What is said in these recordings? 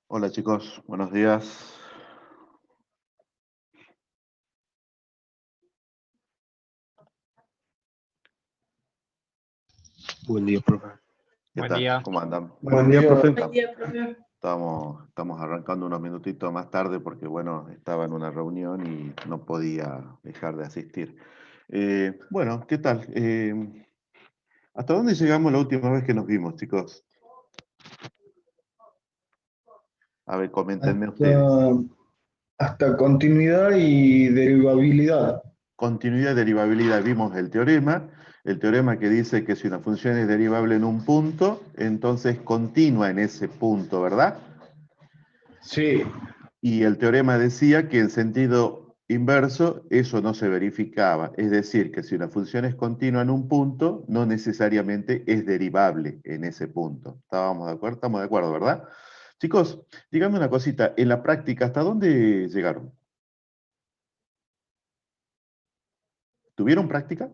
Hola chicos, buenos días. Buen día, profe. ¿Qué Buen tal? día. ¿Cómo andan? Buen día, profe. Buen día, profe. Estamos arrancando unos minutitos más tarde porque, bueno, estaba en una reunión y no podía dejar de asistir. Bueno, ¿qué tal? ¿Hasta dónde llegamos la última vez que nos vimos, chicos? A ver, coméntenme ustedes. Hasta continuidad y derivabilidad. Continuidad y derivabilidad. Vimos el teorema que dice que si una función es derivable en un punto, entonces continúa en ese punto, ¿verdad? Sí, Y el teorema decía que en sentido inverso eso no se verificaba. Es decir, que si una función es continua en un punto, no necesariamente es derivable en ese punto. ¿Estábamos de acuerdo? Estamos de acuerdo, ¿verdad? Chicos, díganme una cosita. En la práctica, ¿hasta dónde llegaron? ¿Tuvieron práctica?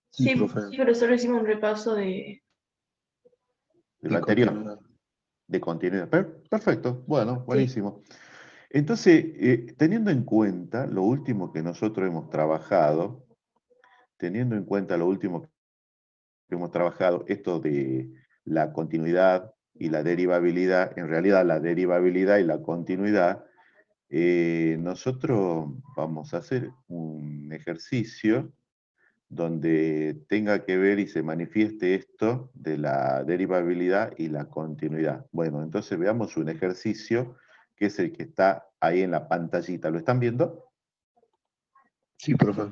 sí, Sí, profe. sí, pero solo hicimos un repaso de... De lo Y anterior. continuidad. De continuidad. Perfecto. Bueno, Sí. buenísimo. Entonces, teniendo en cuenta lo último que nosotros hemos trabajado, teniendo en cuenta lo último que hemos trabajado, esto de la continuidad y la derivabilidad, en realidad la derivabilidad y la continuidad, nosotros vamos a hacer un ejercicio donde tenga que ver y se manifieste esto de la derivabilidad y la continuidad. Bueno, entonces veamos un ejercicio que es el que está ahí en la pantallita. ¿Lo están viendo? Sí, profe.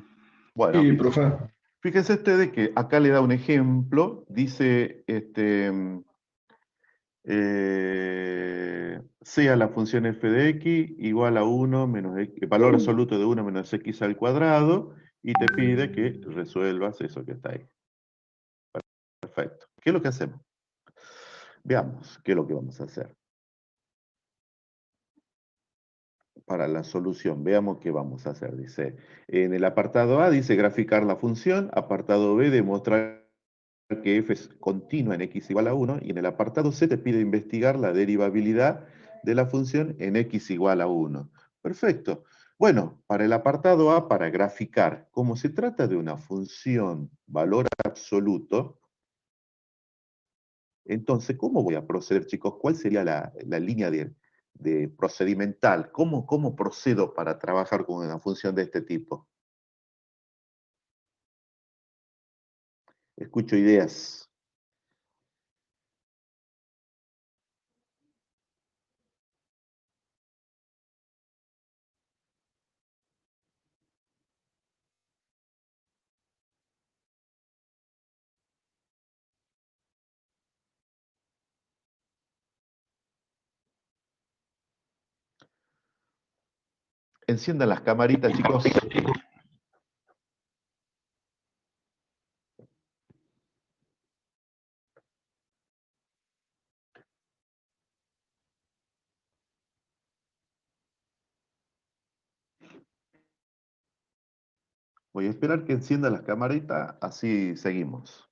Bueno, Sí, profe. fíjense ustedes que acá le da un ejemplo, dice, sea la función f de x igual a 1 menos x, valor absoluto de 1 menos x al cuadrado, y te pide que resuelvas eso que está ahí. Perfecto. ¿Qué es lo que hacemos? Veamos qué es lo que vamos a hacer. Para la solución, veamos qué vamos a hacer. Dice, en el apartado A dice graficar la función, apartado B demostrar que f es continua en x igual a 1, y en el apartado C te pide investigar la derivabilidad de la función en x igual a 1. Perfecto. Bueno, para el apartado A, para graficar, como se trata de una función valor absoluto, entonces, ¿cómo voy a proceder, chicos? ¿Cuál sería la línea de procedimental? ¿Cómo procedo para trabajar con una función de este tipo? Escucho ideas. enciendan las camaritas, chicos. Voy a esperar que encienda las camaritas, así seguimos.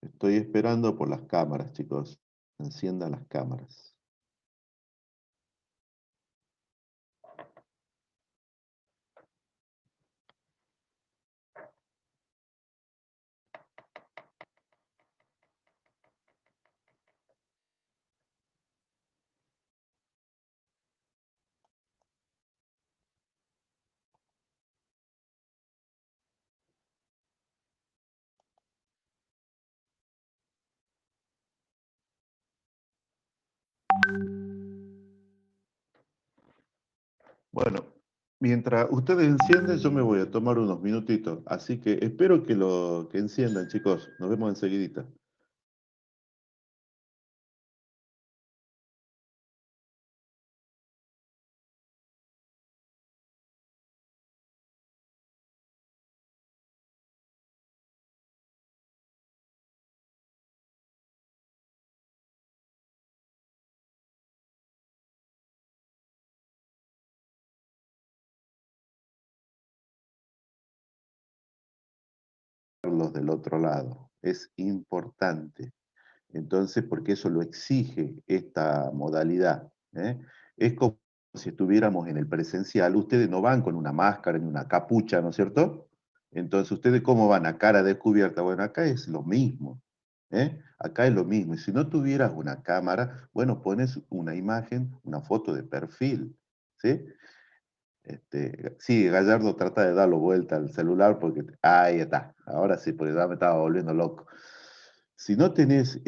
Estoy esperando por las cámaras, chicos. Enciendan las cámaras. Bueno, mientras ustedes encienden, yo me voy a tomar unos minutitos. Así que espero que lo que enciendan, chicos. Nos vemos enseguidita. Los del otro lado. Es importante. Entonces, porque eso lo exige esta modalidad, ¿eh? Es como si estuviéramos en el presencial, ustedes no van con una máscara ni una capucha, ¿no es cierto? Entonces, ¿ustedes cómo van? A cara descubierta. Bueno, acá es lo mismo, ¿eh? Acá es lo mismo. Y si no tuvieras una cámara, bueno, pones una imagen, una foto de perfil, ¿sí? Sí, Gallardo trata de darlo vuelta al celular porque, ahí está, ahora sí, porque ya me estaba volviendo loco. Si no tenés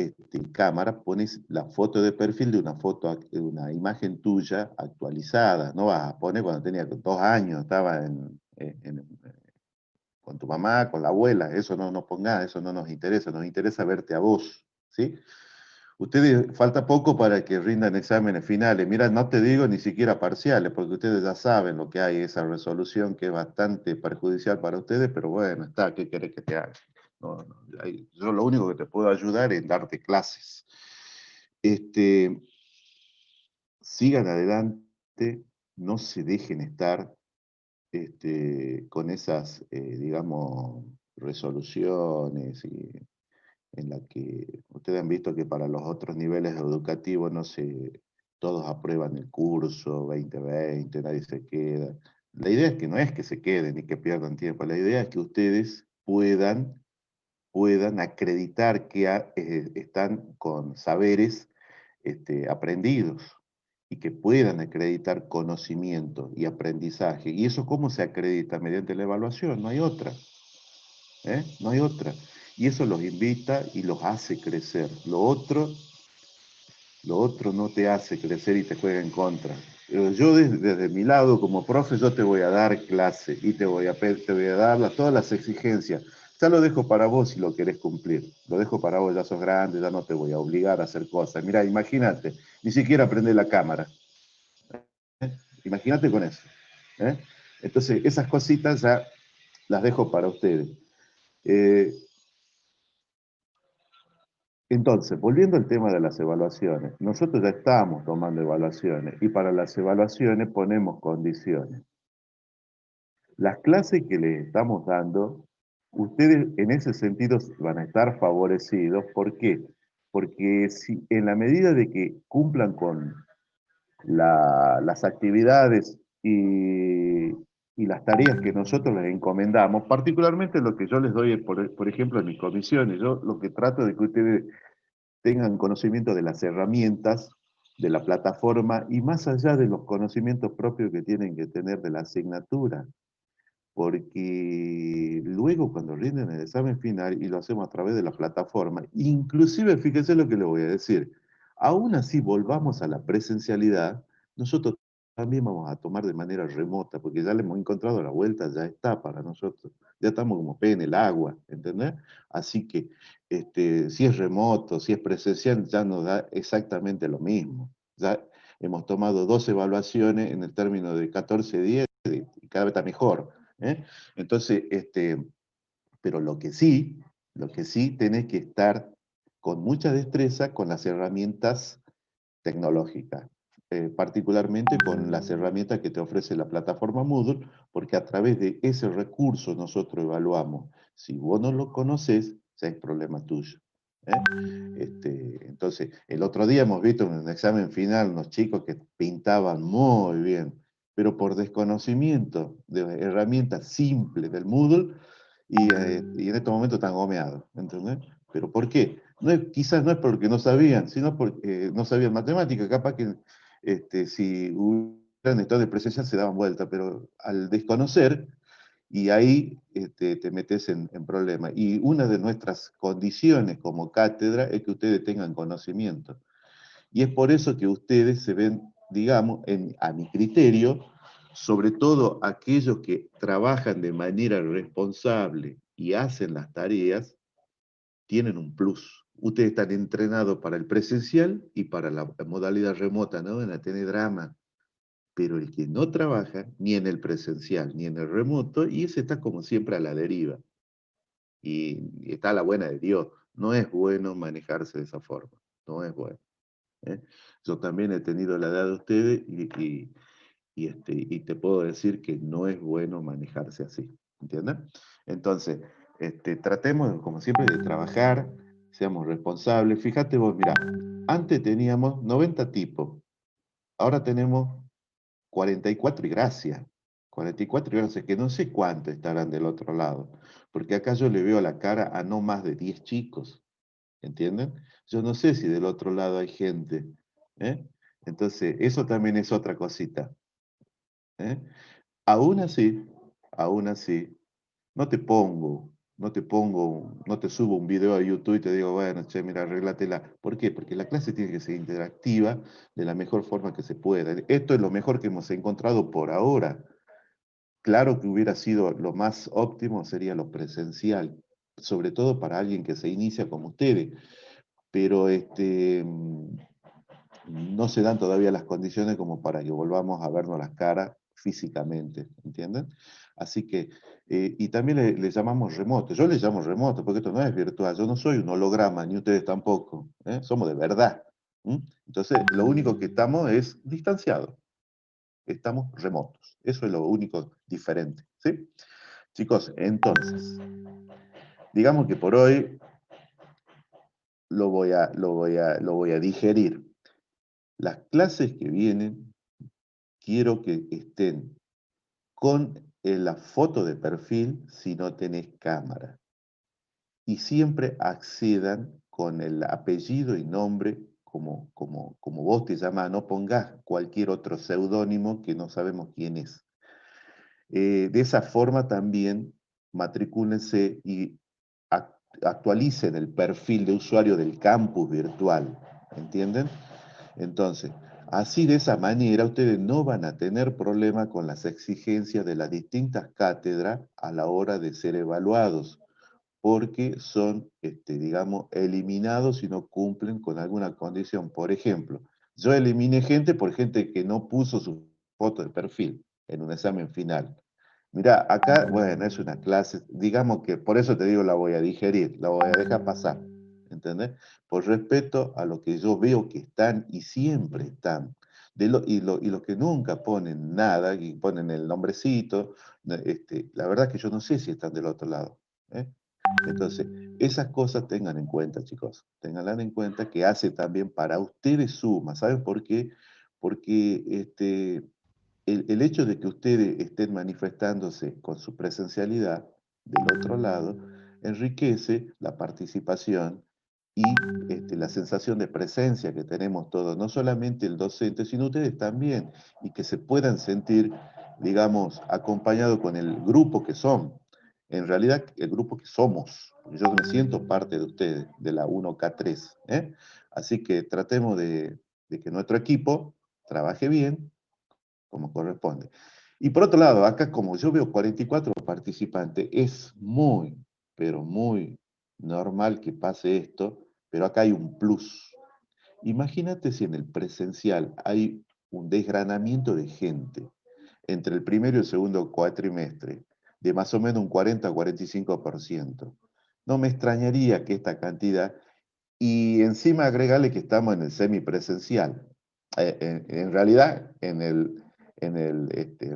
cámara, pones la foto de perfil de una foto, de una imagen tuya actualizada. No vas a poner cuando tenía 2 años, estaba con tu mamá, con la abuela. Eso no nos ponga, eso no nos interesa verte a vos, ¿sí? Ustedes, falta poco para que rindan exámenes finales. Mira, no te digo ni siquiera parciales, porque ustedes ya saben lo que hay, esa resolución que es bastante perjudicial para ustedes, pero bueno, está, ¿qué querés que te haga? No, no, yo lo único que te puedo ayudar es darte clases. Este, Sigan adelante, no se dejen estar con esas, digamos, resoluciones en la que ustedes han visto que para los otros niveles educativos no se, todos aprueban el curso 2020, nadie se queda. La idea es que no es que se queden ni que pierdan tiempo, la idea es que ustedes puedan acreditar que están con saberes aprendidos y que puedan acreditar conocimiento y aprendizaje. ¿Y eso cómo se acredita? Mediante la evaluación, no hay otra. No hay otra. Y eso los invita y los hace crecer. Lo otro no te hace crecer y te juega en contra. Pero yo desde mi lado, como profe, yo te voy a dar clase y te voy a dar todas las exigencias. Ya lo dejo para vos si lo querés cumplir. Lo dejo para vos, ya sos grande, ya no te voy a obligar a hacer cosas. Mira, imagínate, ni siquiera prende la cámara. Imagínate con eso. ¿eh? Entonces, esas cositas ya las dejo para ustedes. Eh, Entonces, volviendo al tema de las evaluaciones, nosotros ya estamos tomando evaluaciones y para las evaluaciones ponemos condiciones. Las clases que les estamos dando, ustedes en ese sentido van a estar favorecidos. ¿Por qué? Porque si en la medida de que cumplan con las actividades y y las tareas que nosotros les encomendamos, particularmente lo que yo les doy, por ejemplo, en mis comisiones, yo lo que trato de que ustedes tengan conocimiento de las herramientas, de la plataforma, y más allá de los conocimientos propios que tienen que tener de la asignatura, porque luego cuando rinden el examen final, y lo hacemos a través de la plataforma, inclusive, fíjense lo que le voy a decir, aún así volvamos a la presencialidad, nosotros también vamos a tomar de manera remota, porque ya le hemos encontrado la vuelta, ya está para nosotros, ya estamos como pez en el agua, ¿entendés? Así que si es remoto, si es presencial, ya nos da exactamente lo mismo. Ya hemos tomado 2 evaluaciones en el término de 14 días y cada vez está mejor. ¿Eh? Entonces, pero lo que sí tenés que estar con mucha destreza con las herramientas tecnológicas, particularmente con las herramientas que te ofrece la plataforma Moodle, porque a través de ese recurso nosotros evaluamos. Si vos no lo conoces, ya es problema tuyo. ¿Eh? Entonces, el otro día hemos visto en un examen final unos chicos que pintaban muy bien, pero por desconocimiento de herramientas simples del Moodle, y en estos momentos están gomeados, ¿entendés? ¿Pero por qué? Quizás no es porque no sabían, sino porque no sabían matemáticas, capaz que si hubieran estado de presencia se daban vuelta, pero al desconocer, y ahí te metes en problemas. Y una de nuestras condiciones como cátedra es que ustedes tengan conocimiento. Y es por eso que ustedes se ven, digamos, a mi criterio, sobre todo aquellos que trabajan de manera responsable y hacen las tareas, tienen un plus. Ustedes están entrenados para el presencial y para la modalidad remota, ¿no? Van a tener drama. Pero el que no trabaja, ni en el presencial, ni en el remoto, y ese está como siempre a la deriva. Y está a la buena de Dios. No es bueno manejarse de esa forma. No es bueno. ¿Eh? Yo también he tenido la edad de ustedes y te puedo decir que no es bueno manejarse así, ¿entiendes? Entonces, tratemos, como siempre, de trabajar, seamos responsables. Fíjate vos, mira, antes teníamos 90 tipos, ahora tenemos 44 y gracias. 44 y gracias, que no sé cuánto estarán del otro lado, porque acá yo le veo la cara a no más de 10 chicos. ¿Entienden? Yo no sé si del otro lado hay gente. ¿Eh? Entonces, eso también es otra cosita. ¿Eh? Aún así, aún así, no te subo un video a YouTube y te digo, bueno, che, mira, arréglatela. ¿Por qué? Porque la clase tiene que ser interactiva de la mejor forma que se pueda. Esto es lo mejor que hemos encontrado por ahora. Claro que hubiera sido lo más óptimo, sería lo presencial, sobre todo para alguien que se inicia como ustedes, pero no se dan todavía las condiciones como para que volvamos a vernos las caras físicamente, ¿entienden? Así que, y también le llamamos remoto, yo le llamo remoto, porque esto no es virtual, yo no soy un holograma, ni ustedes tampoco, ¿eh? Somos de verdad. ¿M? Entonces, lo único que estamos es distanciados, estamos remotos, eso es lo único diferente, ¿sí? Chicos, entonces, digamos que por hoy lo voy a digerir. Las clases que vienen, quiero que estén con la foto de perfil si no tenés cámara. Y siempre accedan con el apellido y nombre como vos te llamás, no pongas cualquier otro seudónimo que no sabemos quién es. De esa forma también matricúlense y actualicen el perfil de usuario del campus virtual, ¿entienden? Entonces, así de esa manera ustedes no van a tener problema con las exigencias de las distintas cátedras a la hora de ser evaluados, porque son, digamos, eliminados si no cumplen con alguna condición. Por ejemplo, yo eliminé gente por gente que no puso su foto de perfil en un examen final. Mira, acá, bueno, es una clase, digamos que por eso te digo la voy a digerir, la voy a dejar pasar, ¿entendés? Por respeto a lo que yo veo que están y siempre están. Y los que nunca ponen nada y ponen el nombrecito, la verdad que yo no sé si están del otro lado. ¿Eh? Entonces, esas cosas tengan en cuenta, chicos. Tenganlas en cuenta que hace también para ustedes suma. ¿Saben por qué? Porque el hecho de que ustedes estén manifestándose con su presencialidad del otro lado enriquece la participación y la sensación de presencia que tenemos todos, no solamente el docente, sino ustedes también, y que se puedan sentir, digamos, acompañados con el grupo que son. En realidad, el grupo que somos, porque yo me siento parte de ustedes, de la 1K3, ¿eh? Así que tratemos de que nuestro equipo trabaje bien, como corresponde. Y por otro lado, acá como yo veo 44 participantes, es muy, pero muy normal que pase esto, pero acá hay un plus. Imagínate si en el presencial hay un desgranamiento de gente entre el primero y el segundo cuatrimestre, de más o menos un 40 a 45%. No me extrañaría que esta cantidad, y encima agregarle que estamos en el semipresencial, en realidad en el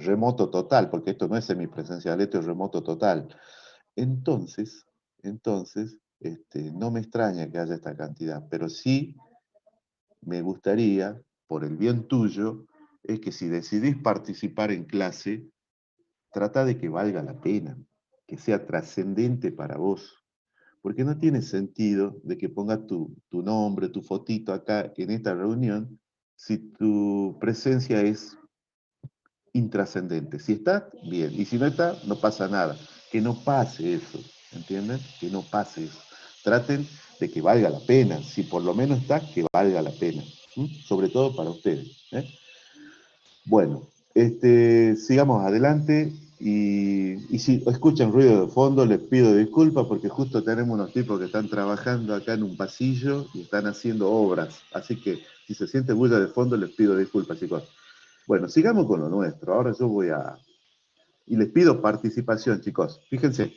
remoto total, porque esto no es semipresencial, esto es remoto total. Entonces, no me extraña que haya esta cantidad, pero sí me gustaría, por el bien tuyo, es que si decidís participar en clase, trata de que valga la pena, que sea trascendente para vos. Porque no tiene sentido de que pongas tu nombre, tu fotito acá en esta reunión, si tu presencia es intrascendente. Si está, bien. Y si no está, no pasa nada. Que no pase eso, ¿entienden? Que no pase eso. Traten de que valga la pena. Si por lo menos está, que valga la pena. ¿Mm? Sobre todo para ustedes. ¿Eh? Bueno, sigamos adelante y si escuchan ruido de fondo les pido disculpas porque justo tenemos unos tipos que están trabajando acá en un pasillo y están haciendo obras. Así que si se siente bulla de fondo les pido disculpas, chicos. Bueno, sigamos con lo nuestro. Ahora yo voy a... Y les pido participación, chicos. Fíjense,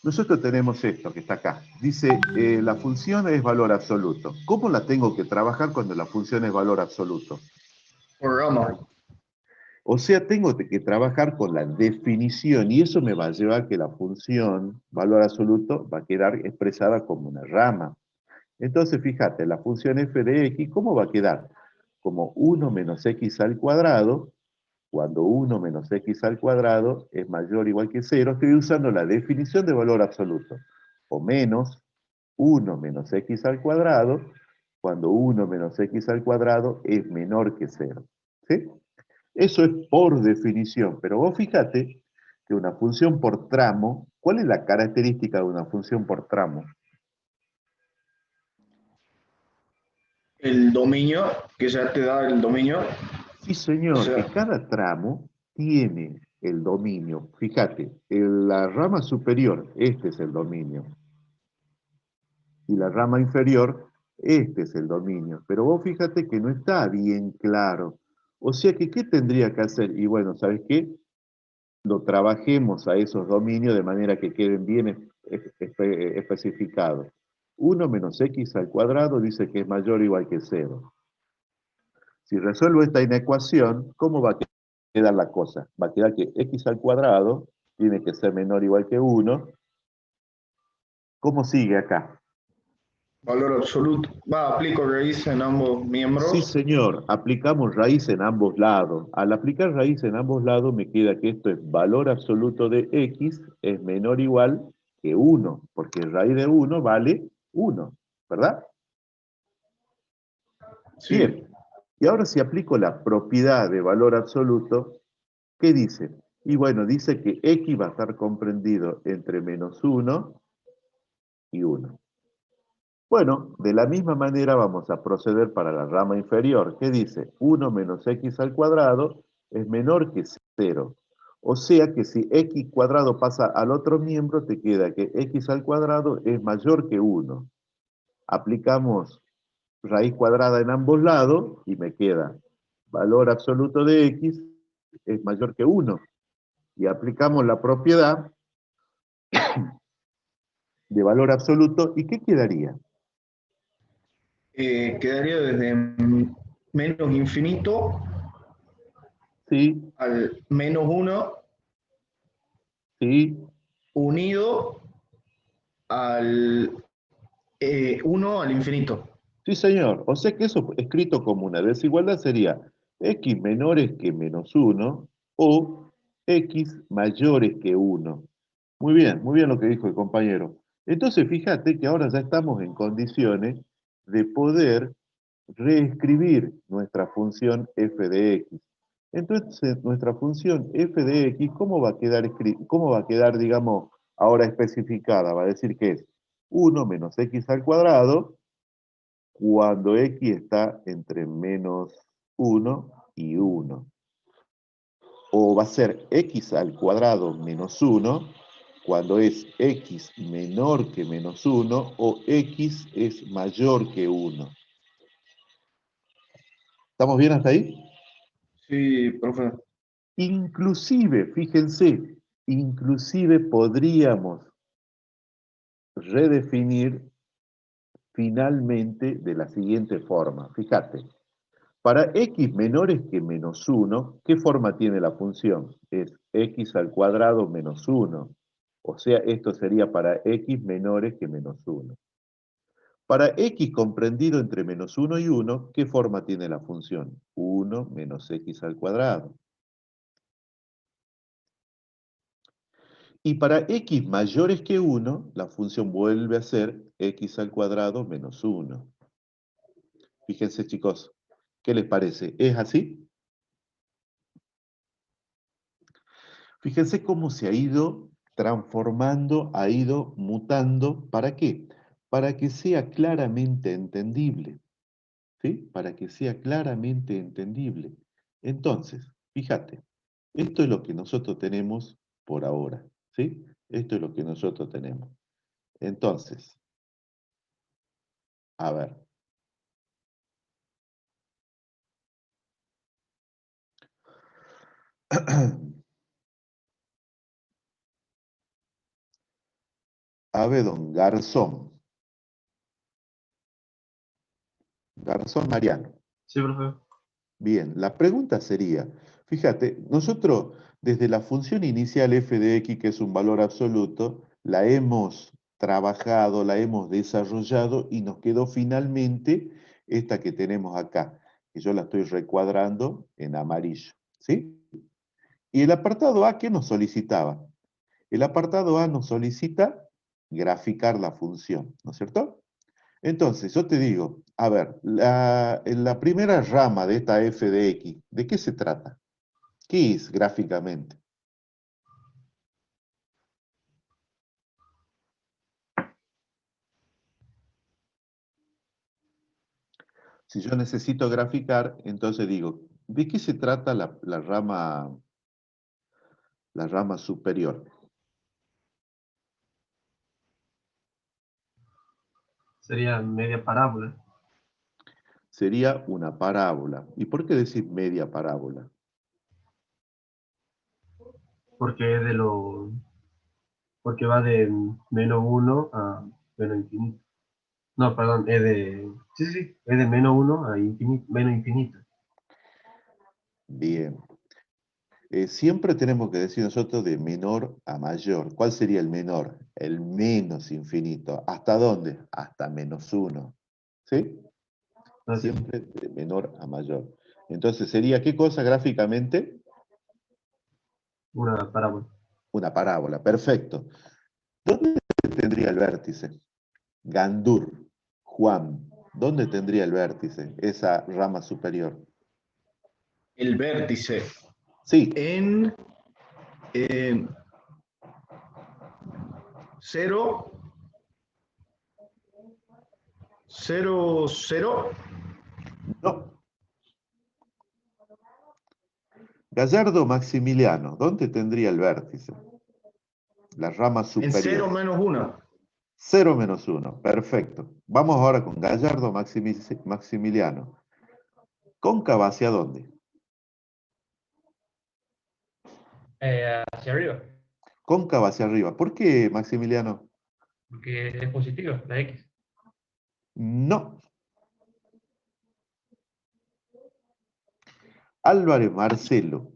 nosotros tenemos esto que está acá. Dice, la función es valor absoluto. ¿Cómo la tengo que trabajar cuando la función es valor absoluto? Por rama. O sea, tengo que trabajar con la definición y eso me va a llevar a que la función, valor absoluto, va a quedar expresada como una rama. Entonces, fíjate, la función f de x, ¿cómo va a quedar? Como 1 menos x al cuadrado, cuando 1 menos x al cuadrado es mayor o igual que 0, estoy usando la definición de valor absoluto. O menos 1 menos x al cuadrado, cuando 1 menos x al cuadrado es menor que 0. ¿Sí? Eso es por definición, pero vos fíjate que una función por tramo, ¿cuál es la característica de una función por tramo? El dominio, que ya te da el dominio. Sí, O señor, sea, que cada tramo tiene el dominio. Fíjate, en la rama superior, este es el dominio, y la rama inferior, este es el dominio. Pero vos fíjate que no está bien claro. O sea que, ¿qué tendría que hacer? Y bueno, ¿sabes qué? Lo trabajemos a esos dominios de manera que queden bien especificados. 1 menos x al cuadrado dice que es mayor o igual que 0. Si resuelvo esta inecuación, ¿cómo va a quedar la cosa? Va a quedar que x al cuadrado tiene que ser menor o igual que 1. ¿Cómo sigue acá? valor absoluto. Aplico raíz en ambos Sí, miembros. señor, aplicamos raíz en ambos lados. Al aplicar raíz en ambos lados me queda que esto es valor absoluto de x es menor o igual que 1, porque raíz de 1 vale 1, ¿verdad? Sí. Bien, y ahora si aplico la propiedad de valor absoluto, ¿qué dice? Y bueno, dice que x va a estar comprendido entre menos 1 y 1. Bueno, de la misma manera vamos a proceder para la rama inferior, que dice 1 menos x al cuadrado es menor que 0. O sea que si x cuadrado pasa al otro miembro, te queda que x al cuadrado es mayor que 1. Aplicamos raíz cuadrada en ambos lados y me queda valor absoluto de x es mayor que 1. Y aplicamos la propiedad de valor absoluto, ¿y qué quedaría? Quedaría desde menos infinito Sí, al menos uno sí, unido al 1 al infinito. sí, señor. O sea que eso escrito como una desigualdad sería x menores que menos 1 o x mayores que 1. Muy bien lo que dijo el compañero. Entonces, fíjate que ahora ya estamos en condiciones de poder reescribir nuestra función f de x. Entonces, nuestra función f de x, cómo va a quedar, digamos, ahora especificada? Va a decir que es 1 menos x al cuadrado cuando x está entre menos 1 y 1. O va a ser x al cuadrado menos 1 cuando es x menor que menos 1 o x es mayor que 1. ¿Estamos bien hasta ahí? Sí, profe. Inclusive, fíjense, inclusive podríamos redefinir finalmente de la siguiente forma. Fíjate, para x menores que menos 1, ¿qué forma tiene la función? Es x al cuadrado menos 1. O sea, esto sería para x menores que menos 1. Para x comprendido entre menos 1 y 1, ¿qué forma tiene la función? 1 menos x al cuadrado. Y para x mayores que 1, la función vuelve a ser x al cuadrado menos 1. Fíjense, chicos, ¿qué les parece? ¿Es así? Fíjense cómo se ha ido transformando, ha ido mutando. ¿Para qué? Para que sea claramente entendible. ¿Sí? Para que sea claramente entendible. Entonces, fíjate, esto es lo que nosotros tenemos por ahora. ¿Sí? Esto es lo que nosotros tenemos. Entonces, a ver. A ver, don Garzón. Garzón Mariano. Sí, profe. Bien, la pregunta sería, fíjate, nosotros desde la función inicial f de x, que es un valor absoluto, la hemos trabajado, la hemos desarrollado y nos quedó finalmente esta que tenemos acá, que yo la estoy recuadrando en amarillo, ¿sí? Y el apartado A, ¿qué nos solicitaba? El apartado A nos solicita graficar la función, ¿no es cierto? Entonces, yo te digo, a ver, la primera rama de esta f de x, ¿de qué se trata? ¿Qué es gráficamente? Si yo necesito graficar, entonces digo, ¿de qué se trata la rama superior? Sería media parábola. Sería una parábola. ¿Y por qué decir media parábola? Porque es de lo. Porque va de -1 a menos infinito. No, perdón, es de. Sí, sí, sí. Es de -1 a infinito, menos infinito. Bien. Siempre tenemos que decir nosotros de menor a mayor. ¿Cuál sería el menor? El menos infinito. ¿Hasta dónde? Hasta menos 1. ¿Sí? Entonces, Siempre de menor a mayor. Entonces, ¿sería qué cosa gráficamente? una parábola. Una parábola. Perfecto. ¿Dónde tendría el vértice? Gandur, Juan. ¿Dónde tendría el vértice? Esa rama superior. El vértice Sí, en 0, 0, 0. no. Gallardo Maximiliano, ¿dónde tendría el vértice? La rama En 0 superior. menos 1. 0 menos 1. Perfecto. Vamos ahora con Gallardo Maximiliano. ¿Cóncava hacia dónde? Hacia arriba, Cóncava hacia arriba. ¿Por qué, Maximiliano? porque es positivo, la X. No. Álvarez Marcelo.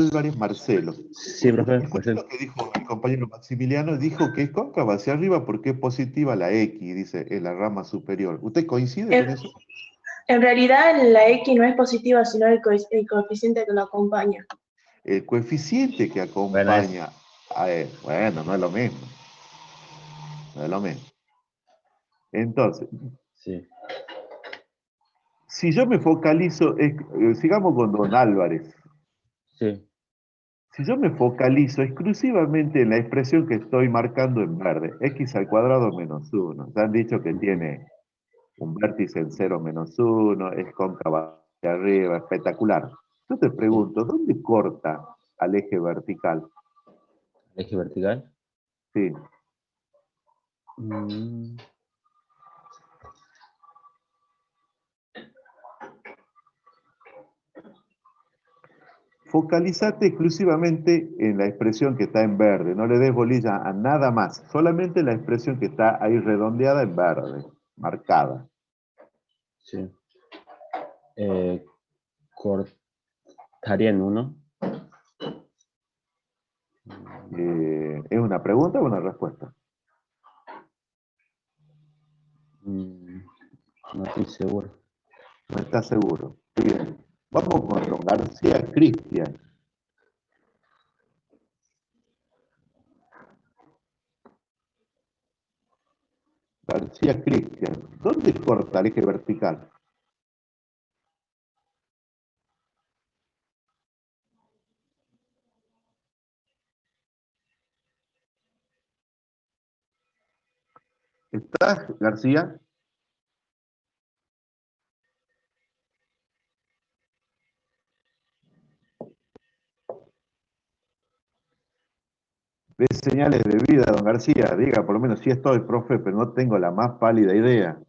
Álvarez Marcelo. Sí, profe, Escuché lo que dijo el compañero Maximiliano, dijo que es cóncava hacia arriba porque es positiva la X, dice, en la rama superior. ¿Usted coincide con En, eso? en realidad la X no es positiva, sino el coeficiente que lo acompaña. El coeficiente que Bueno, acompaña, bueno, no es lo mismo, no es lo mismo. Entonces, sí, si yo me focalizo, sigamos con don Álvarez, sí, si yo me focalizo exclusivamente en la expresión que estoy marcando en verde, x al cuadrado menos 1, ya han dicho que tiene un vértice en 0 menos 1, es cóncava hacia arriba, espectacular. Yo te sí. pregunto, ¿dónde corta al eje vertical? Eje vertical. Sí, Mm, focalizate exclusivamente en la expresión que está en verde, no le des bolilla a nada más, solamente la expresión que está ahí redondeada en verde, marcada. sí. Cortaría en 1. ¿Es una pregunta o una respuesta? No estoy seguro. No está seguro. Bien. Vamos con don García Cristian. García Cristian, ¿dónde corta el eje vertical? ¿Estás, García? Ve señales de vida, don García. Diga, por lo menos sí estoy, profe, pero no tengo la más pálida idea.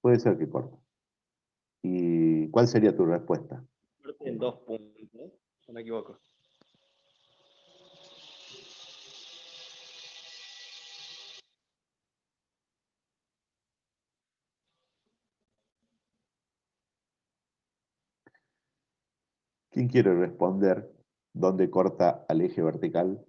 Puede ser que corte. ¿Y cuál sería tu respuesta? En 2 puntos, ¿no? No me equivoco. ¿Quién quiere responder dónde corta al eje vertical?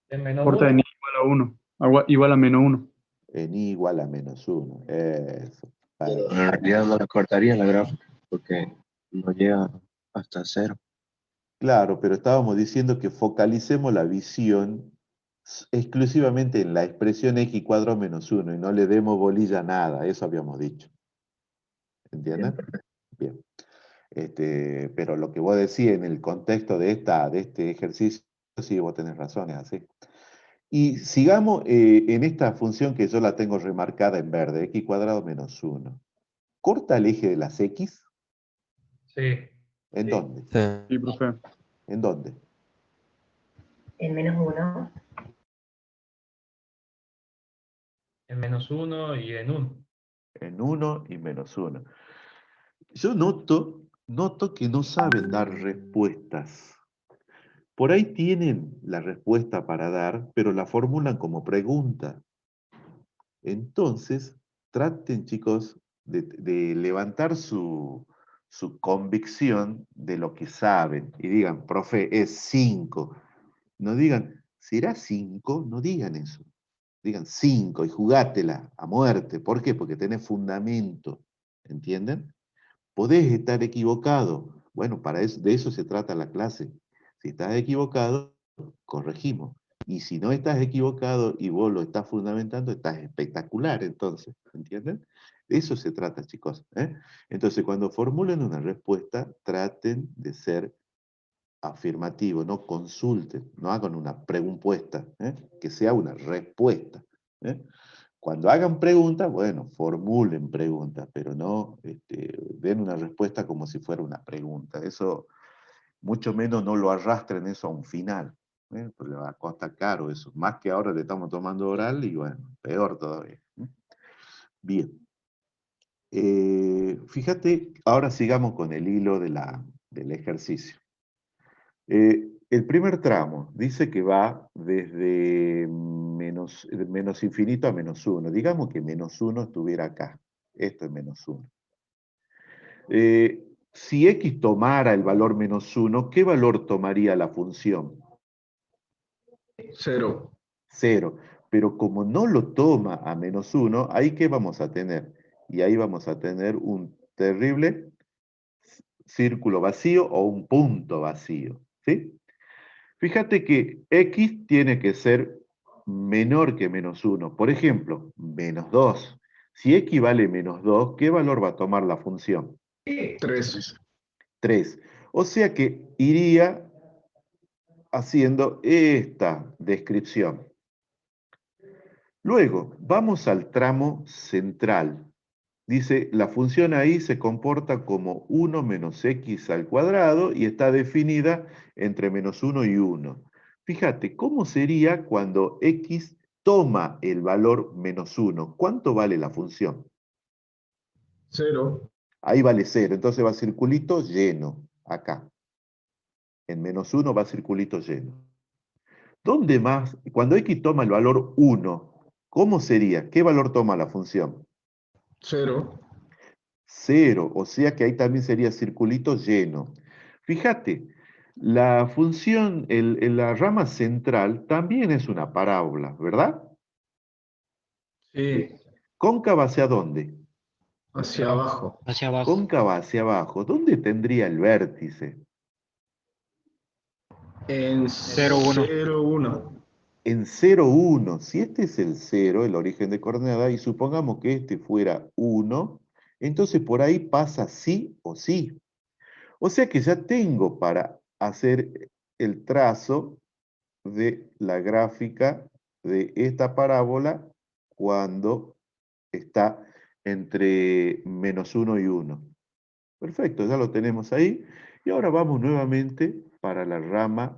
En menos Corta en 1. I igual a 1, igual a menos 1. En i igual a menos 1. Eso. Vale. Pero en realidad no la cortaría la gráfica porque no llega hasta 0. Claro, pero estábamos diciendo que focalicemos la visión exclusivamente en la expresión x cuadrado menos 1 y no le demos bolilla a nada, eso habíamos dicho. ¿Entienden? Bien. Pero lo que vos decís en el contexto de este ejercicio, sí, vos tenés razón, es así. Y sigamos en esta función que yo la tengo remarcada en verde, x cuadrado menos 1. ¿Corta el eje de las x? Sí. ¿En Sí. dónde? Sí, profe. ¿En dónde? En -1. En menos 1 y en 1. En 1 y menos 1. Yo noto que no saben dar respuestas. Por ahí tienen la respuesta para dar, pero la formulan como pregunta. Entonces, traten, chicos, de levantar su convicción de lo que saben y digan, profe, es 5. No digan, ¿será 5? No digan eso. Digan 5 y jugátela a muerte. ¿Por qué? Porque tenés fundamento. ¿Entienden? Podés estar equivocado. Bueno, de eso se trata la clase. Si estás equivocado, corregimos. Y si no estás equivocado y vos lo estás fundamentando, estás espectacular entonces, ¿entienden? De eso se trata, chicos. ¿Eh? Entonces, cuando formulen una respuesta, traten de ser afirmativo, no consulten, no hagan una pregunta, que sea una respuesta. Cuando hagan preguntas, bueno, formulen preguntas, pero no den una respuesta como si fuera una pregunta. Eso, mucho menos no lo arrastren eso a un final. Pues le va a costar caro eso. Más que ahora le estamos tomando oral y bueno, peor todavía. Bien. Fíjate, ahora sigamos con el hilo del ejercicio. El primer tramo dice que va desde menos infinito a menos 1. Digamos que menos 1 estuviera acá. Esto es menos 1. Si x tomara el valor menos 1, ¿qué valor tomaría la función? 0. 0. Pero como no lo toma a menos 1, ¿ahí qué vamos a tener? Y ahí vamos a tener un terrible círculo vacío o un punto vacío. ¿Sí? Fíjate que x tiene que ser menor que menos 1. Por ejemplo, menos 2. Si x vale menos 2, ¿qué valor va a tomar la función? 3. 3. O sea que iría haciendo esta descripción. Luego, vamos al tramo central. Dice, la función ahí se comporta como 1 menos x al cuadrado y está definida entre menos 1 y 1. Fíjate, ¿cómo sería cuando x toma el valor menos 1? ¿Cuánto vale la función? 0. Ahí vale 0, entonces va circulito lleno, acá. En menos 1 va circulito lleno. ¿Dónde más? Cuando x toma el valor 1, ¿cómo sería? ¿Qué valor toma la función? 0. 0, o sea que ahí también sería circulito lleno. Fíjate, la función en la rama central también es una parábola, ¿verdad? Sí. ¿Cóncava hacia dónde? Hacia abajo. Hacia abajo. Cóncava hacia abajo. ¿Dónde tendría el vértice? En 0, 1. 0, 1. En 0, 1. Si este es el 0, el origen de coordenada, y supongamos que este fuera 1, entonces por ahí pasa sí o sí. O sea que ya tengo para hacer el trazo de la gráfica de esta parábola cuando está entre menos 1 y 1. Perfecto, ya lo tenemos ahí. Y ahora vamos nuevamente para la rama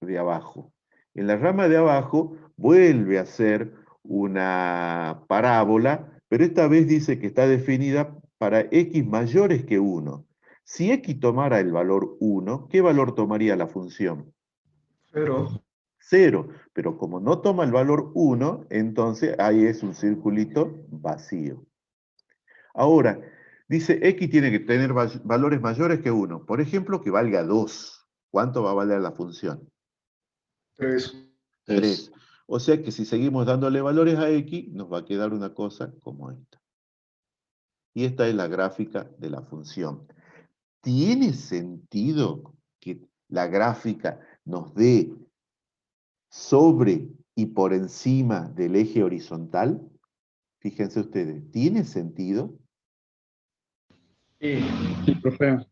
de abajo. En la rama de abajo vuelve a ser una parábola, pero esta vez dice que está definida para x mayores que 1. Si x tomara el valor 1, ¿qué valor tomaría la función? 0. 0, pero como no toma el valor 1, entonces ahí es un circulito vacío. Ahora, dice x tiene que tener valores mayores que 1. Por ejemplo, que valga 2. ¿Cuánto va a valer la función? 3. 3. O sea que si seguimos dándole valores a x, nos va a quedar una cosa como esta. Y esta es la gráfica de la función. ¿Tiene sentido que la gráfica nos dé sobre y por encima del eje horizontal? Fíjense ustedes, ¿tiene sentido? Sí. Sí, profe.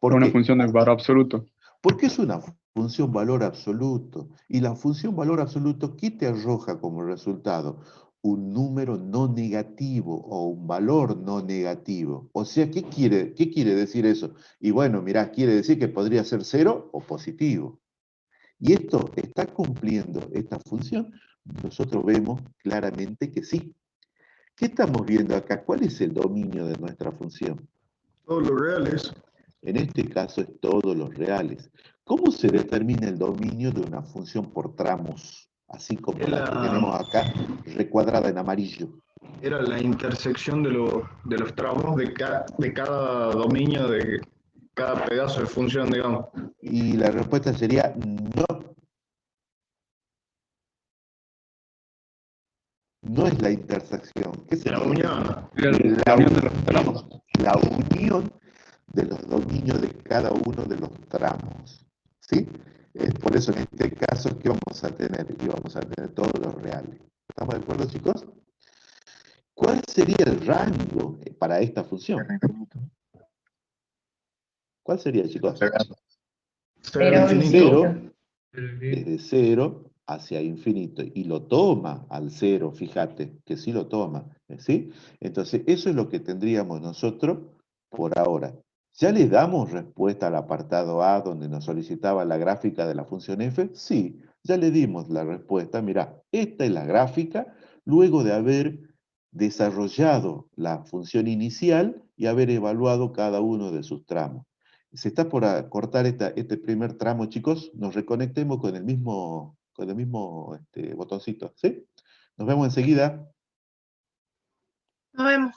¿Por Una qué? función de valor absoluto. Porque es una función valor absoluto. Y la función valor absoluto, ¿qué te arroja como resultado? Un número no negativo o un valor no negativo. O sea, ¿qué quiere decir eso? Y bueno, mirá, quiere decir que podría ser 0 o positivo. Y esto está cumpliendo esta función. Nosotros vemos claramente que sí. ¿Qué estamos viendo acá? ¿Cuál es el dominio de nuestra función? Todos los reales. En este caso es todos los reales. ¿Cómo se determina el dominio de una función por tramos? Así como la que tenemos acá, recuadrada en amarillo. Era la intersección de los tramos de cada dominio, de cada pedazo de función, digamos. Y la respuesta sería no. No es la intersección. ¿Qué La significa? unión. La unión de los tramos. La unión de los dominios de cada uno de los tramos. ¿Sí? Por eso en este caso, ¿qué vamos a tener? Y vamos a tener todos los reales. ¿Estamos de acuerdo, chicos? ¿Cuál sería el rango para esta función? ¿Cuál sería, chicos? Cero infinito. Cero, El desde cero hacia infinito. Y lo toma al cero, fíjate, que sí lo toma. ¿Sí? Entonces, eso es lo que tendríamos nosotros por ahora. ¿Ya le damos respuesta al apartado A donde nos solicitaba la gráfica de la función f? Sí, ya le dimos la respuesta. Mirá, esta es la gráfica luego de haber desarrollado la función inicial y haber evaluado cada uno de sus tramos. Se está por cortar este primer tramo, chicos. Nos reconectemos con el mismo botoncito, ¿sí? Nos vemos enseguida. Nos vemos.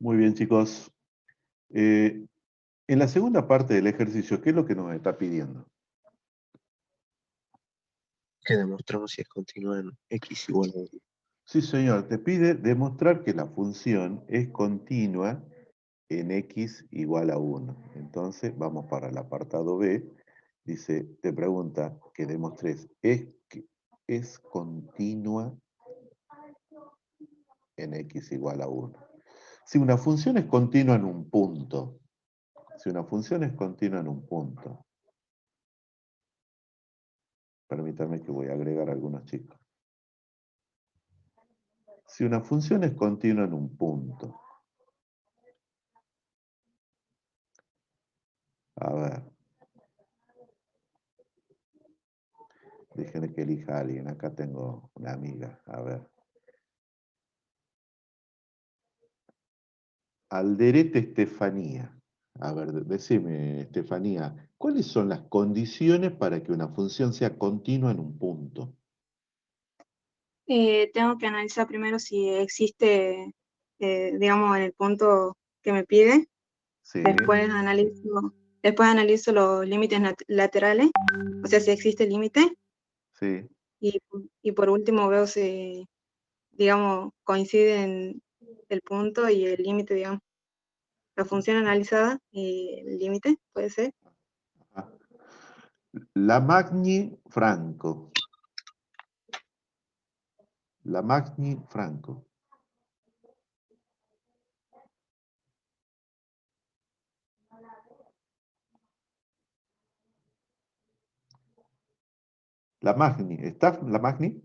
Muy bien, chicos. En la segunda parte del ejercicio, ¿qué es lo que nos está pidiendo? Que demostramos si es continua en x igual a 1. Sí, señor, te pide demostrar que la función es continua en x igual a 1. Entonces, vamos para el apartado B. Dice, te pregunta que demostres, ¿es continua en x igual a 1? Si una función es continua en un punto, si una función es continua en un punto, permítame que voy a agregar algunos chicos. Si una función es continua en un punto, a ver, déjenme que elija a alguien, acá tengo una amiga, a ver. Alderete Estefanía. A ver, decime, Estefanía, ¿cuáles son las condiciones para que una función sea continua en un punto? Tengo que analizar primero si existe, digamos, en el punto que me pide. Sí, Después analizo los límites laterales, o sea, si existe límite. sí. Y, y por último veo si, digamos, coinciden el punto y el límite, digamos. La función analizada y el límite, puede ser. Ah. Lamagni Franco. Lamagni Franco. Lamagni, ¿está Lamagni?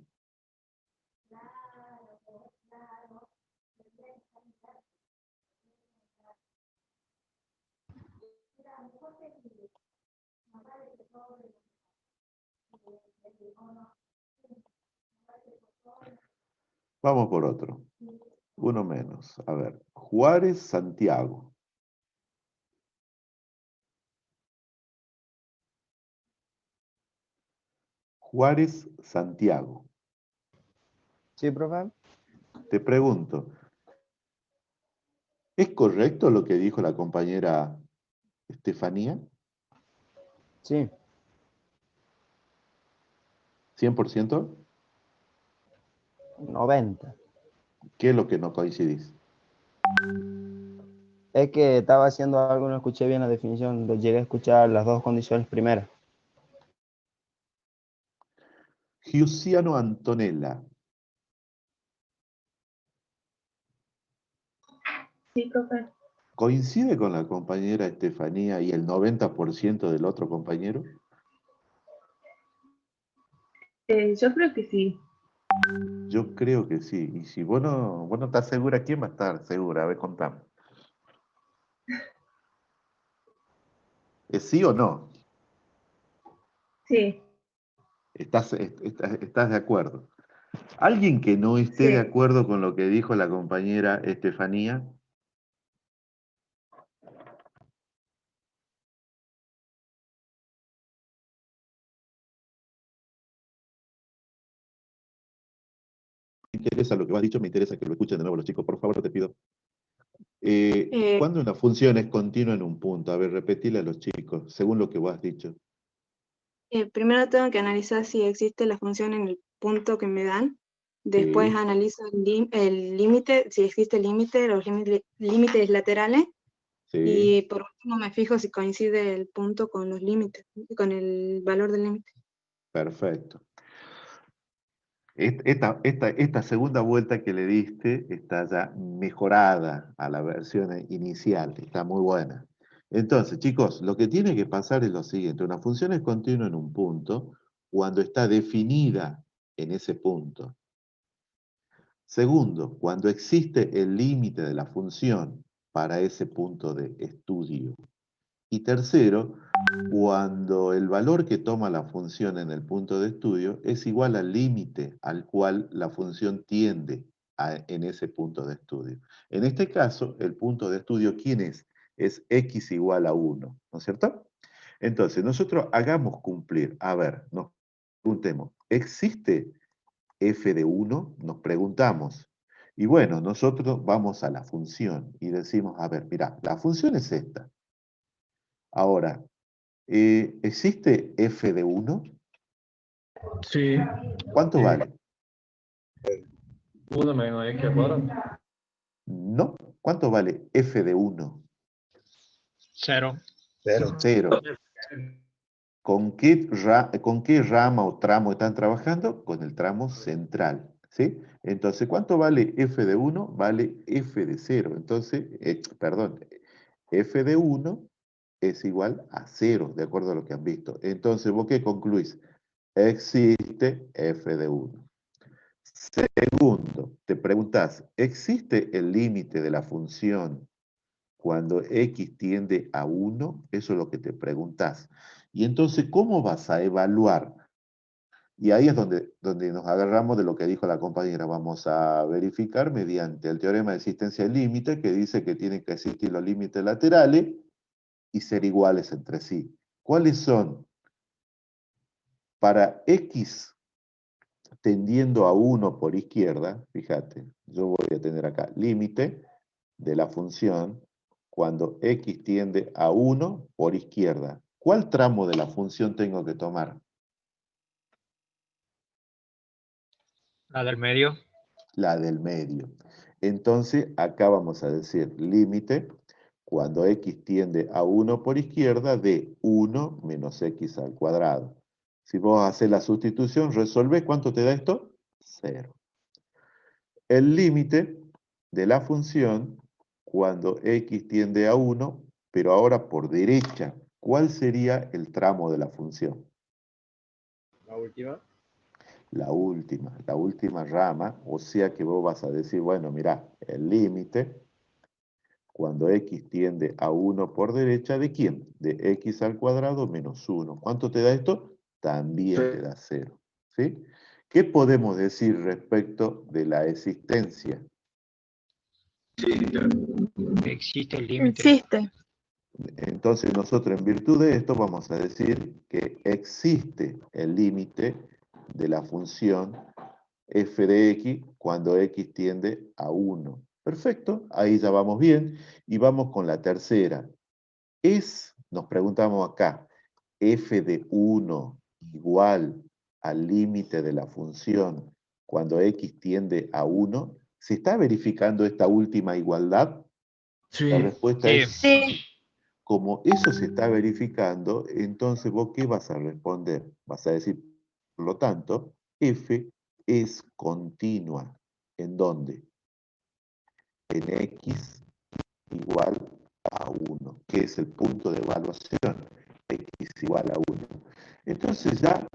Vamos por otro. Uno menos. A ver, Juárez Santiago. Juárez Santiago. Sí, profe. Te pregunto, ¿es correcto lo que dijo la compañera Estefanía? Sí. ¿100%? 90. ¿Qué es lo que no coincidís? Es que estaba haciendo algo, no escuché bien la definición, llegué a escuchar las dos condiciones primeras. Giussiano Antonella. Sí, profe. ¿Coincide con la compañera Estefanía y el 90% del otro compañero? Yo creo que sí. Yo creo que sí. Y si vos no estás segura, ¿quién va a estar segura? A ver, contame. ¿Es sí o no? Sí, ¿Estás de acuerdo? ¿Alguien que no esté de sí. acuerdo con lo que dijo la compañera Estefanía? Me interesa lo que has dicho, me interesa que lo escuchen de nuevo los chicos, por favor, te pido. ¿Cuándo una función es continua en un punto? A ver, repetile a los chicos, según lo que vos has dicho. Primero tengo que analizar si existe la función en el punto que me dan. Después Sí, analizo el límite, si existe límite, los límites laterales. sí, Y por último me fijo si coincide el punto con los límites, con el valor del límite. perfecto. Esta segunda vuelta que le diste está ya mejorada a la versión inicial, está muy buena. Entonces, chicos, lo que tiene que pasar es lo siguiente: una función es continua en un punto cuando está definida en ese punto. Segundo, cuando existe el límite de la función para ese punto de estudio. Y tercero, cuando el valor que toma la función en el punto de estudio es igual al límite al cual la función tiende en ese punto de estudio. En este caso, el punto de estudio, ¿quién es? Es x igual a 1, ¿no es cierto? Entonces, nosotros hagamos cumplir, a ver, nos preguntemos, ¿existe f de 1? Nos preguntamos. Y bueno, nosotros vamos a la función y decimos, a ver, mira, la función es esta. Ahora, ¿existe f de 1? Sí, ¿Cuánto vale? 1 menos x al cuadrado. No. ¿Cuánto vale f de 1? 0. 0. ¿Con qué rama o tramo están trabajando? Con el tramo central, ¿sí? Entonces, ¿cuánto vale f de 1? Vale f de 0. Entonces, perdón, f de 1 es igual a 0, de acuerdo a lo que han visto. Entonces, ¿vos qué concluís? Existe f de 1. Segundo, te preguntas, ¿existe el límite de la función cuando x tiende a 1? Eso es lo que te preguntas. Y entonces, ¿cómo vas a evaluar? Y ahí es donde nos agarramos de lo que dijo la compañera. Vamos a verificar mediante el teorema de existencia del límite, que dice que tienen que existir los límites laterales y ser iguales entre sí. ¿Cuáles son? Para x tendiendo a 1 por izquierda, fíjate, yo voy a tener acá límite de la función cuando x tiende a 1 por izquierda. ¿Cuál tramo de la función tengo que tomar? La del medio. La del medio. Entonces, acá vamos a decir límite cuando x tiende a 1 por izquierda de 1 menos x al cuadrado. Si vos haces la sustitución, resolvés, ¿cuánto te da esto? 0. El límite de la función cuando x tiende a 1, pero ahora por derecha. ¿Cuál sería el tramo de la función? La última. La última rama, o sea que vos vas a decir, bueno, mira, el límite cuando x tiende a 1 por derecha, ¿de quién? De x al cuadrado menos 1. ¿Cuánto te da esto? También te da 0. ¿Sí? ¿Qué podemos decir respecto de la existencia? Existe el límite. Existe. Entonces nosotros en virtud de esto vamos a decir que existe el límite de la función f de x cuando x tiende a 1. Perfecto, ahí ya vamos bien. Y vamos con la tercera. Nos preguntamos acá, f de 1 igual al límite de la función cuando x tiende a 1. ¿Se está verificando esta última igualdad? La sí, respuesta Sí. es sí. Como eso se está verificando, entonces vos ¿qué vas a responder? Vas a decir, por lo tanto, f es continua. ¿En dónde? En x igual a 1, que es el punto de evaluación, x igual a 1. Entonces ya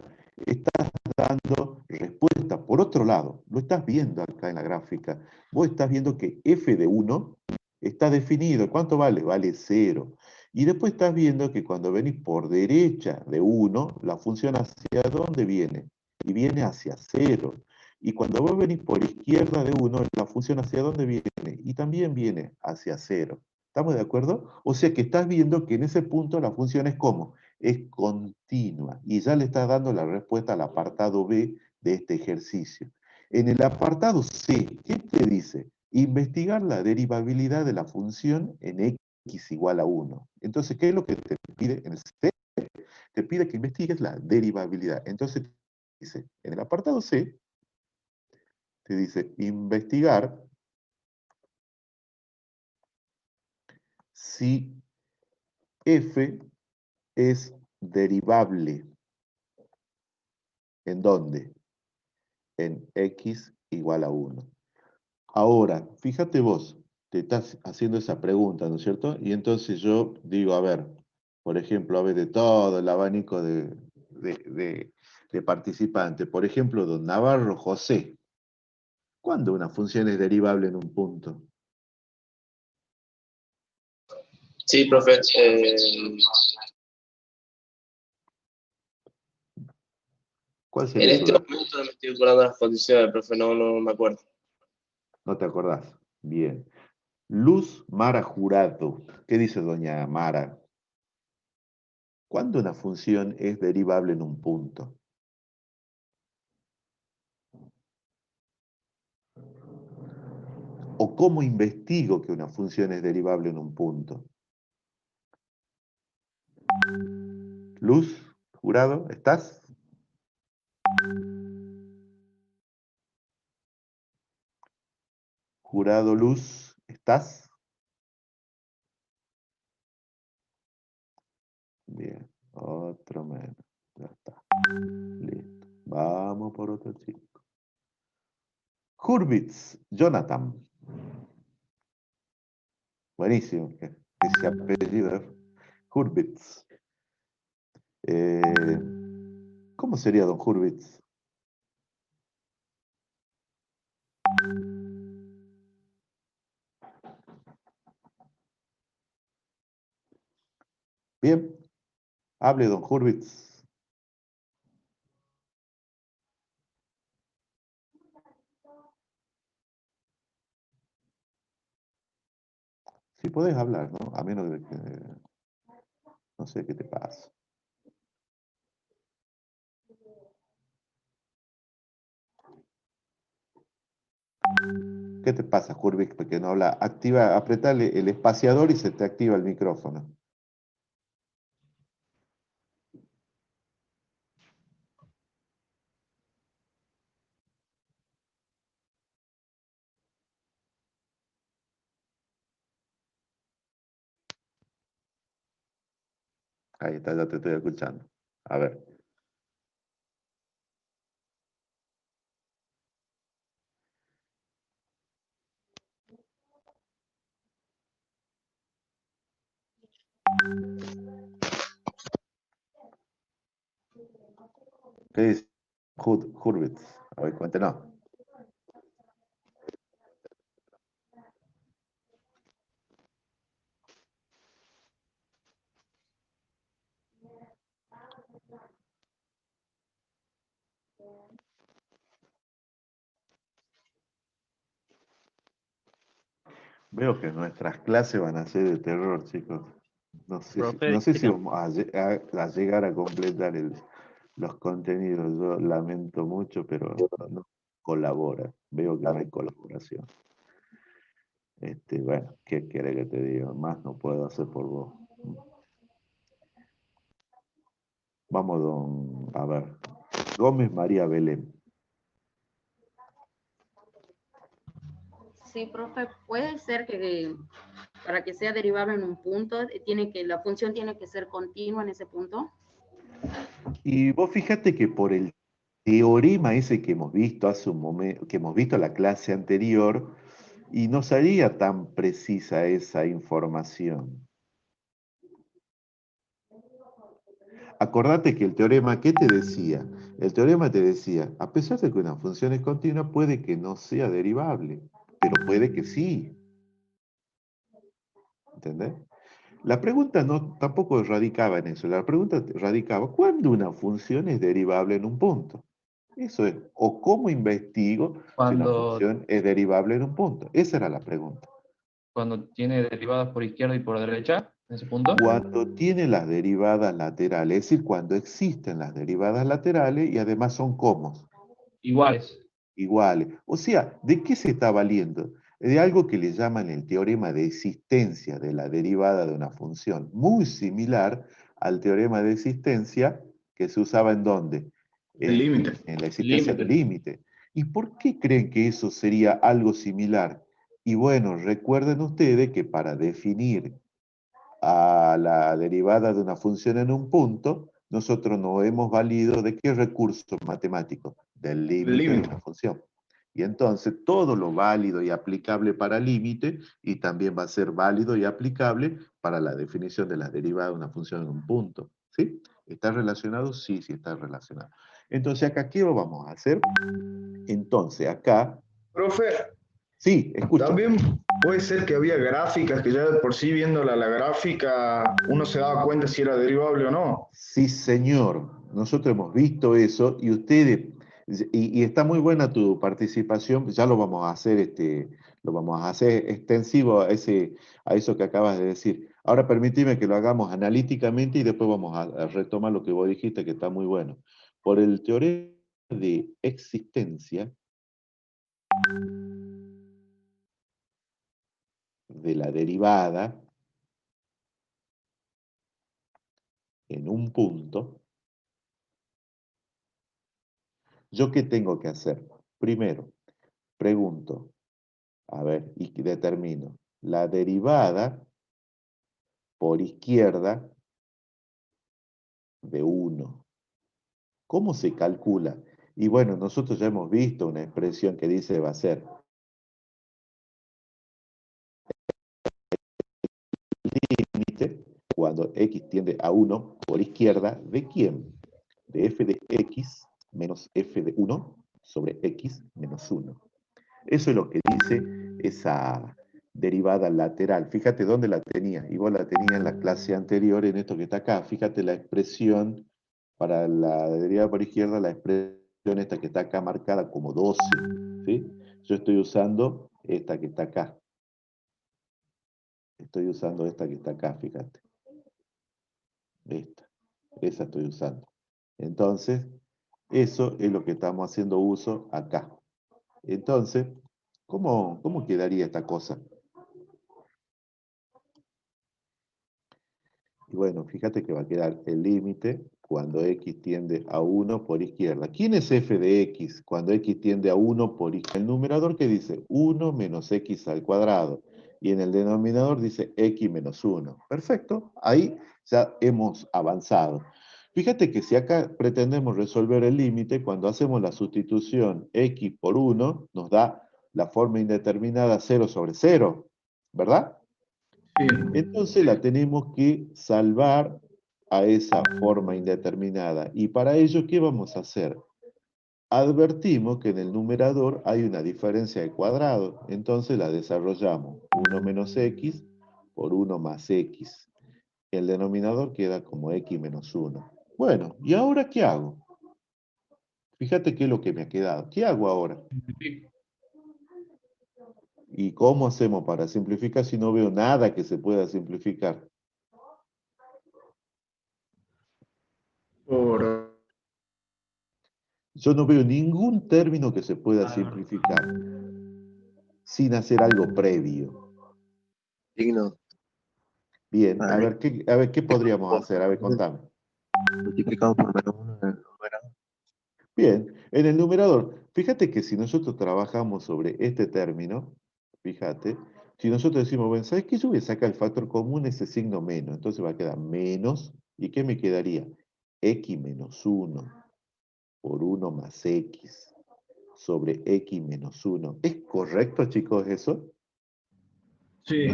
estás dando respuesta. Por otro lado, lo estás viendo acá en la gráfica, vos estás viendo que f de 1 está definido. ¿Cuánto vale? Vale 0. Y después estás viendo que cuando venís por derecha de 1, la función hacia dónde viene? Y viene hacia 0. Y cuando vos venís por izquierda de 1, la función hacia dónde viene? Y también viene hacia 0. ¿Estamos de acuerdo? O sea que estás viendo que en ese punto la función es ¿cómo? Es continua. Y ya le estás dando la respuesta al apartado B de este ejercicio. En el apartado C, ¿qué te dice? Investigar la derivabilidad de la función en x igual a 1. Entonces, ¿qué es lo que te pide en el C? Te pide que investigues la derivabilidad. Entonces, dice, en el apartado C, te dice investigar si f es derivable. ¿En dónde? En x igual a 1. Ahora, fíjate vos, te estás haciendo esa pregunta, ¿no es cierto? Y entonces yo digo, a ver, por ejemplo, a ver, de todo el abanico de participantes, por ejemplo, don Navarro José, ¿cuándo una función es derivable en un punto? Sí, profe. ¿Cuál En sería este tu... momento no me estoy acordando las condiciones, profe, no me acuerdo. ¿No te acordás? Bien. Luz Mara Jurado. ¿Qué dice doña Mara? ¿Cuándo una función es derivable en un punto? ¿O cómo investigo que una función es derivable en un punto? Luz Jurado, ¿estás? Jurado Luz, ¿estás? Bien, otro menos. Ya está. Listo. Vamos por otro chico. Hurwitz, Jonathan. Buenísimo. Ese apellido. Hurwitz. ¿Cómo sería don Hurwitz? Bien. Hable don Hurwitz. Si podés hablar, ¿no? A menos de que... No sé qué te pasa. ¿Qué te pasa, Hurwitz? Porque no habla. Activa, apretale el espaciador y se te activa el micrófono. Ahí está, ya te estoy escuchando. A ver. ¿Qué dice Hurwitz? A ver, cuéntenos. Veo que nuestras clases van a ser de terror, chicos. Profe, No sé si quería- vamos a llegar a completar los contenidos. Yo lamento mucho, pero no colabora. Veo que no hay colaboración. Bueno, ¿qué quiere que te diga? Más no puedo hacer por vos. Vamos, a ver. Gómez María Belén. Sí, profe, puede ser que para que sea derivable en un punto, la función tiene que ser continua en ese punto. Y vos fíjate que por el teorema ese que hemos visto hace un momento, que hemos visto en la clase anterior, y no sería tan precisa esa información. Acordate que el teorema, ¿qué te decía? El teorema te decía, a pesar de que una función es continua, puede que no sea derivable, pero puede que sí. ¿Entendés? La pregunta no, tampoco radicaba en eso, la pregunta radicaba, ¿cuándo una función es derivable en un punto? Eso es, o cómo investigo si una Cuando, función es derivable en un punto. Esa era la pregunta. cuando tiene derivadas por izquierda y por derecha, en ese punto. Cuando tiene las derivadas laterales, es decir, cuando existen las derivadas laterales y además son comos, Iguales. iguales. O sea, ¿de qué se está valiendo? De algo que le llaman el teorema de existencia de la derivada de una función, muy similar al teorema de existencia que se usaba en ¿dónde? El límite. En la existencia del Límite. límite. ¿Y por qué creen que eso sería algo similar? Y bueno, recuerden ustedes que para definir a la derivada de una función en un punto, nosotros nos hemos valido de qué recurso matemático, del límite de una función. Y entonces todo lo válido y aplicable para límite y también va a ser válido y aplicable para la definición de la derivada de una función en un punto. ¿Sí? ¿Está relacionado? Sí, sí está relacionado. Entonces acá, ¿qué vamos a hacer? Entonces acá... Profe, Sí, escucho. también puede ser que había gráficas que ya de por sí viendo la gráfica uno se daba cuenta si era derivable o no. Sí, señor. Nosotros hemos visto eso y ustedes, y está muy buena tu participación, ya lo vamos a hacer, lo vamos a hacer extensivo a eso que acabas de decir. Ahora permíteme que lo hagamos analíticamente y después vamos a retomar lo que vos dijiste, que está muy bueno. Por el teorema de existencia de la derivada en un punto, ¿yo qué tengo que hacer? Primero, pregunto, a ver, y determino la derivada por izquierda de 1. ¿Cómo se calcula? Y bueno, nosotros ya hemos visto una expresión que dice va a ser límite cuando x tiende a 1 por izquierda, ¿de quién? De f de x menos f de 1 sobre x menos 1. Eso es lo que dice esa derivada lateral. Fíjate dónde la tenía. Y vos la tenías en la clase anterior, en esto que está acá. Fíjate la expresión para la derivada por izquierda, la expresión esta que está acá marcada como 12. ¿Sí? Yo estoy usando esta que está acá. Estoy usando esta que está acá, fíjate. Esta. Esa estoy usando. Entonces, eso es lo que estamos haciendo uso acá. Entonces, ¿cómo quedaría esta cosa? Y bueno, fíjate que va a quedar el límite cuando x tiende a 1 por izquierda. ¿Quién es f de x cuando x tiende a 1 por izquierda? El numerador que dice 1 menos x al cuadrado. Y en el denominador dice x menos 1. Perfecto, ahí ya hemos avanzado. Fíjate que si acá pretendemos resolver el límite, cuando hacemos la sustitución x por 1, nos da la forma indeterminada 0 sobre 0, ¿verdad? Entonces la tenemos que salvar a esa forma indeterminada. Y para ello, ¿qué vamos a hacer? Advertimos que en el numerador hay una diferencia de cuadrado. Entonces la desarrollamos. 1 menos x por 1 más x. El denominador queda como x menos 1. Bueno, ¿y ahora qué hago? Fíjate qué es lo que me ha quedado. ¿Qué hago ahora? ¿Y cómo hacemos para simplificar si no veo nada que se pueda simplificar? Yo no veo ningún término que se pueda simplificar sin hacer algo previo. Digno. Bien, a ver, ¿qué podríamos hacer? A ver, contame. Multiplicado por menos 1 en el numerador. Bien, en el numerador, fíjate que si nosotros trabajamos sobre este término, fíjate, si nosotros decimos, bueno, ¿sabes qué? Yo voy a sacar el factor común, ese signo menos, entonces va a quedar menos, ¿y qué me quedaría? X menos 1. por 1 más x sobre x menos 1. ¿Es correcto, chicos, eso? Sí.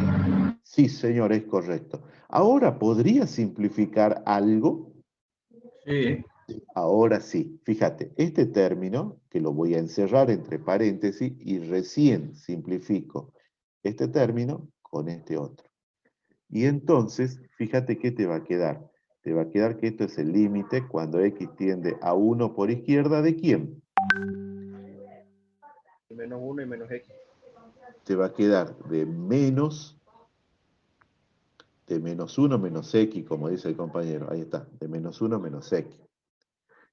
Sí, señor, es correcto. Ahora, ¿podría simplificar algo? Sí. Ahora sí, fíjate, este término, que lo voy a encerrar entre paréntesis y recién simplifico este término con este otro. Y entonces, fíjate qué te va a quedar. Te va a quedar que esto es el límite cuando x tiende a 1 por izquierda, ¿de quién? Menos 1 y menos x. Te va a quedar de menos 1 menos x, como dice el compañero. Ahí está, de menos 1 menos x.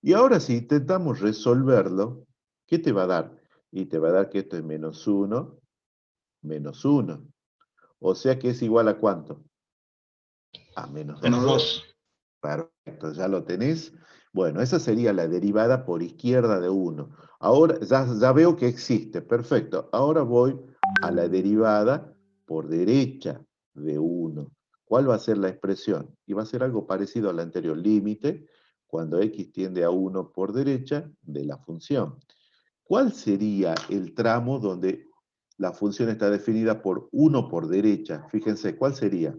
Y ahora si intentamos resolverlo, ¿qué te va a dar? Y te va a dar que esto es menos 1 menos 1. O sea que es igual a ¿cuánto? A menos 2. Menos 2. Perfecto, ya lo tenés. Bueno, esa sería la derivada por izquierda de 1. Ahora ya veo que existe, perfecto. Ahora voy a la derivada por derecha de 1. ¿Cuál va a ser la expresión? Y va a ser algo parecido al anterior, límite, cuando x tiende a 1 por derecha de la función. ¿Cuál sería el tramo donde la función está definida por 1 por derecha? Fíjense, ¿cuál sería?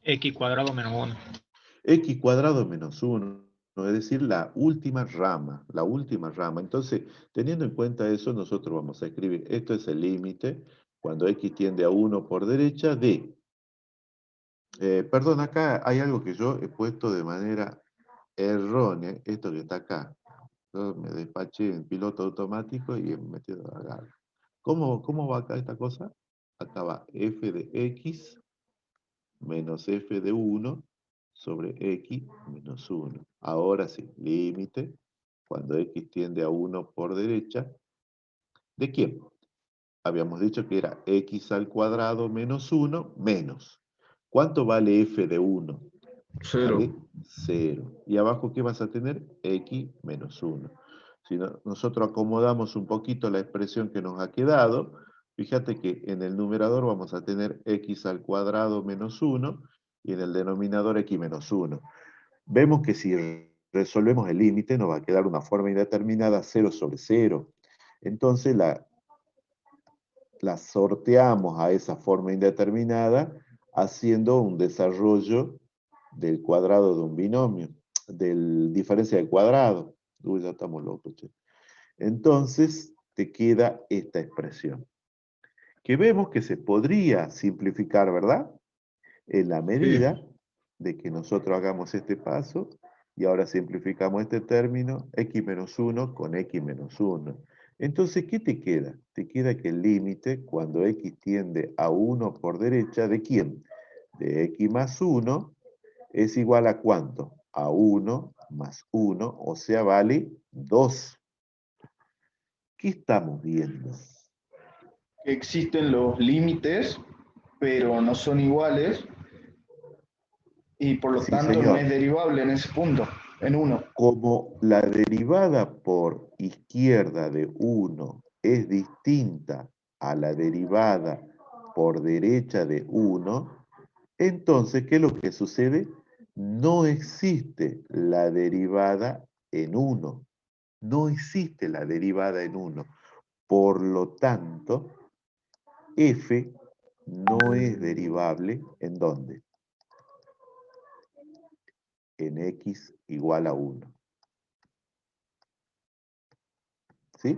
X cuadrado menos 1. X cuadrado menos 1, es decir, la última rama, Entonces, teniendo en cuenta eso, nosotros vamos a escribir, esto es el límite, cuando x tiende a 1 por derecha, de... perdón, acá hay algo que yo he puesto de manera errónea, esto que está acá. Yo me despaché en piloto automático y he metido acá. ¿Cómo va acá esta cosa? Acá va f de x menos f de 1 sobre x menos 1. Ahora sí, límite, cuando x tiende a 1 por derecha, ¿de quién? Habíamos dicho que era x al cuadrado menos 1 menos. ¿Cuánto vale f de 1? 0. Vale 0. Y abajo, ¿qué vas a tener? X menos 1. Si nosotros acomodamos un poquito la expresión que nos ha quedado, fíjate que en el numerador vamos a tener x al cuadrado menos 1 y en el denominador x menos 1. Vemos que si resolvemos el límite nos va a quedar una forma indeterminada 0 sobre 0. Entonces la sorteamos a esa forma indeterminada haciendo un desarrollo del cuadrado de un binomio, del diferencia de cuadrado. Uy, ya estamos locos, che. Entonces, te queda esta expresión, que vemos que se podría simplificar, ¿verdad? En la medida de que nosotros hagamos este paso, y ahora simplificamos este término, x menos 1 con x menos 1. Entonces, ¿qué te queda? Te queda que el límite, cuando x tiende a 1 por derecha, ¿de quién? De x más 1, es igual a ¿cuánto? A 1 más 1, o sea, vale 2. ¿Qué estamos viendo? Que existen los límites, pero no son iguales, y por lo Sí, tanto no es señor. derivable en ese punto, en 1. Como la derivada por izquierda de 1 es distinta a la derivada por derecha de 1, entonces, ¿qué es lo que sucede? No existe la derivada en 1. No existe la derivada en 1. Por lo tanto, f no es derivable ¿en dónde? En x igual a 1. ¿Sí?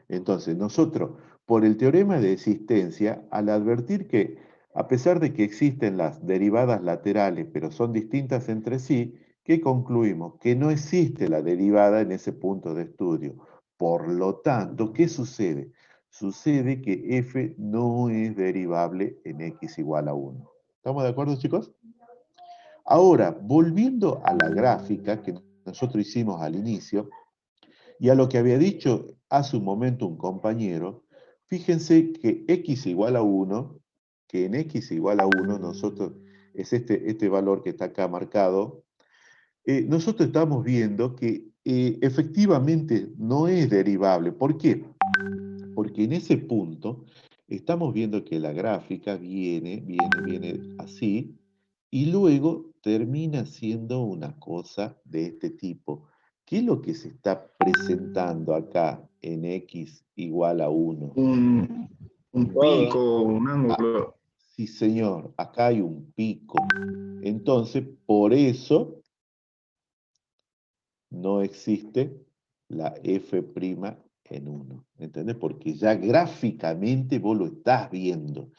Entonces, nosotros, por el teorema de existencia, al advertir que, a pesar de que existen las derivadas laterales, pero son distintas entre sí, ¿qué concluimos? Que no existe la derivada en ese punto de estudio. Por lo tanto, ¿qué sucede? Sucede que f no es derivable en x igual a 1. ¿Estamos de acuerdo, chicos? Ahora, volviendo a la gráfica que nosotros hicimos al inicio, y a lo que había dicho hace un momento un compañero, fíjense que x igual a 1, que en x igual a 1 nosotros, es este valor que está acá marcado, nosotros estamos viendo que efectivamente no es derivable. ¿Por qué? Porque en ese punto estamos viendo que la gráfica viene así, y luego termina siendo una cosa de este tipo. ¿Qué es lo que se está presentando acá en x igual a 1? Un pico, un ángulo. Sí, señor, acá hay un pico. Entonces, por eso no existe la f' en 1. ¿Entendés? Porque ya gráficamente vos lo estás viendo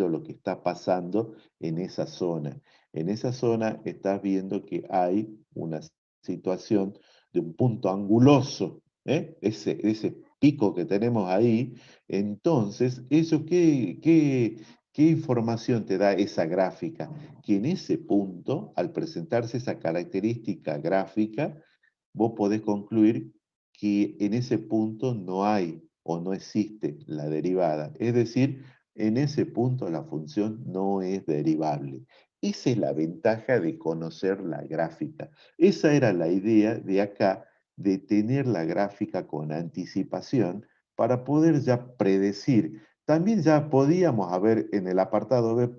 lo que está pasando en esa zona. En esa zona estás viendo que hay una situación de un punto anguloso, ¿eh? Ese pico que tenemos ahí. Entonces, ¿eso qué información te da esa gráfica? Que en ese punto, al presentarse esa característica gráfica, vos podés concluir que en ese punto no hay o no existe la derivada. Es decir, en ese punto la función no es derivable. Esa es la ventaja de conocer la gráfica. Esa era la idea de acá, de tener la gráfica con anticipación para poder ya predecir. También ya podíamos haber en el apartado B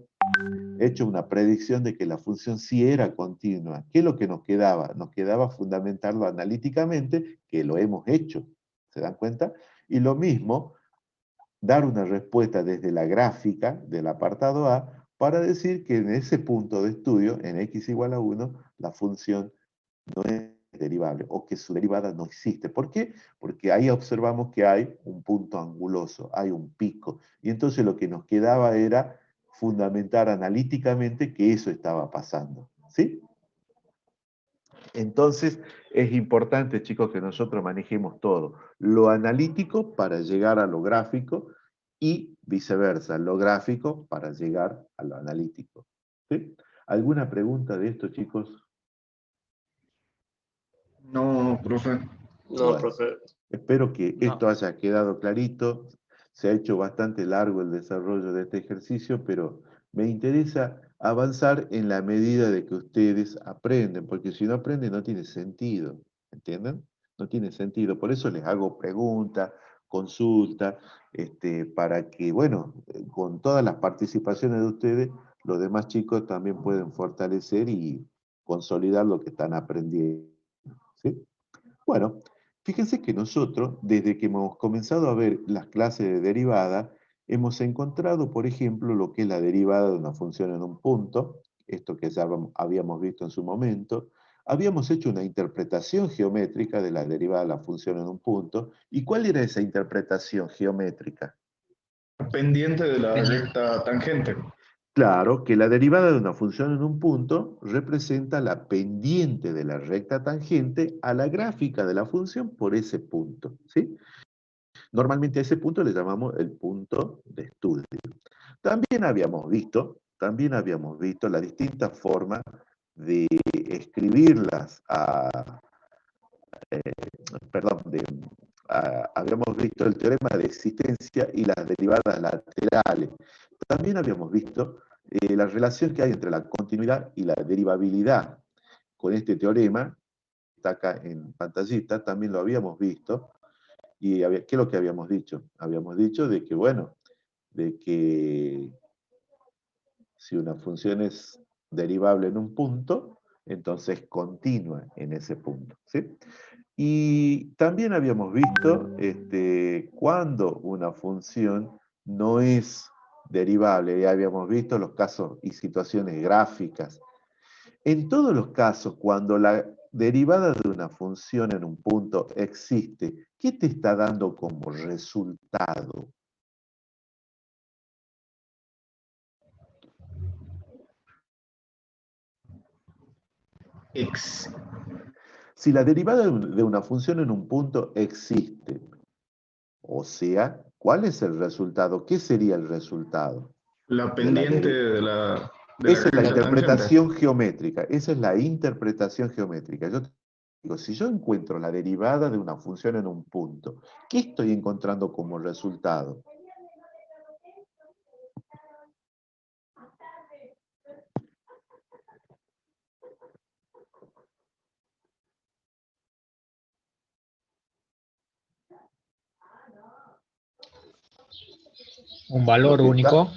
hecho una predicción de que la función sí era continua. ¿Qué es lo que nos quedaba? Nos quedaba fundamentarlo analíticamente, que lo hemos hecho. ¿Se dan cuenta? Y lo mismo, dar una respuesta desde la gráfica del apartado A para decir que en ese punto de estudio, en x igual a 1, la función no es derivable o que su derivada no existe. ¿Por qué? Porque ahí observamos que hay un punto anguloso, hay un pico. Y entonces lo que nos quedaba era fundamentar analíticamente que eso estaba pasando. ¿Sí? Entonces es importante, chicos, que nosotros manejemos todo. Lo analítico para llegar a lo gráfico y viceversa, lo gráfico para llegar a lo analítico. ¿Sí? ¿Alguna pregunta de esto, chicos? No, profe. No, Bueno, profe. espero que No. esto haya quedado clarito. Se ha hecho bastante largo el desarrollo de este ejercicio, pero me interesa avanzar en la medida de que ustedes aprenden, porque si no aprenden no tiene sentido, ¿entienden? No tiene sentido. Por eso les hago preguntas, consultas, para que, bueno, con todas las participaciones de ustedes, los demás chicos también pueden fortalecer y consolidar lo que están aprendiendo. ¿Sí? Bueno, fíjense que nosotros, desde que hemos comenzado a ver las clases de derivada, hemos encontrado, por ejemplo, lo que es la derivada de una función en un punto, esto que ya habíamos visto en su momento. Habíamos hecho una interpretación geométrica de la derivada de la función en un punto. ¿Y cuál era esa interpretación geométrica? Pendiente de la recta tangente. Claro, que la derivada de una función en un punto representa la pendiente de la recta tangente a la gráfica de la función por ese punto, ¿sí? Normalmente a ese punto le llamamos el punto de estudio. También habíamos visto las distintas formas de escribirlas habíamos visto el teorema de existencia y las derivadas laterales. También habíamos visto la relación que hay entre la continuidad y la derivabilidad. Con este teorema, que está acá en pantallita, también lo habíamos visto. ¿Y qué es lo que habíamos dicho? Habíamos dicho de que, bueno, de que si una función es derivable en un punto, entonces continua en ese punto, ¿sí? Y también habíamos visto cuando una función no es derivable, ya habíamos visto los casos y situaciones gráficas. En todos los casos, cuando la derivada de una función en un punto existe, ¿qué te está dando como resultado? Si la derivada de una función en un punto existe, o sea, ¿cuál es el resultado? ¿Qué sería el resultado? La pendiente de la Esa es la recta interpretación tangente. geométrica. Esa es la interpretación geométrica. Yo te digo, si yo encuentro la derivada de una función en un punto, ¿qué estoy encontrando como resultado? Un valor único.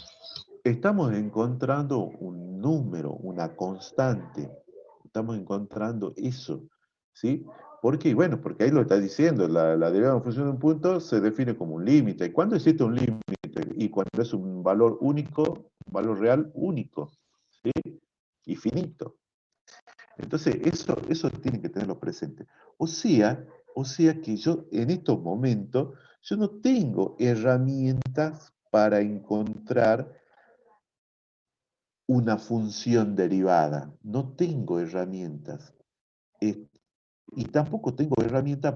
Estamos encontrando un número, una constante. Estamos encontrando eso, ¿sí? ¿Por qué? Bueno, porque ahí lo está diciendo, la derivada de una función de un punto se define como un límite. ¿Y cuándo existe un límite? Y cuando es un valor único, un valor real único, ¿sí? Y finito. Entonces, eso tiene que tenerlo presente. O sea que yo en estos momentos, yo no tengo herramientas para encontrar una función derivada. No tengo herramientas. Eh, y tampoco tengo herramientas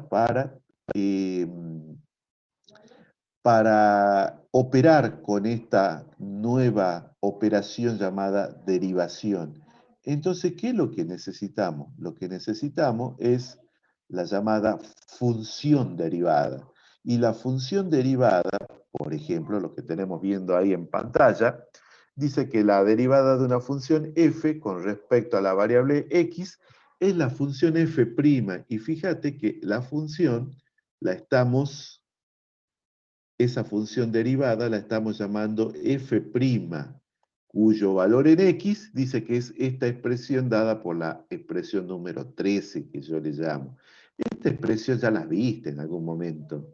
para operar con esta nueva operación llamada derivación. Entonces, ¿qué es lo que necesitamos? Lo que necesitamos es la llamada función derivada. Y la función derivada, por ejemplo, lo que tenemos viendo ahí en pantalla, dice que la derivada de una función f con respecto a la variable x es la función f'. Y fíjate que la función la estamos esa función derivada la estamos llamando f', cuyo valor en x dice que es esta expresión dada por la expresión número 13, que yo le llamo. Esta expresión ya la viste en algún momento.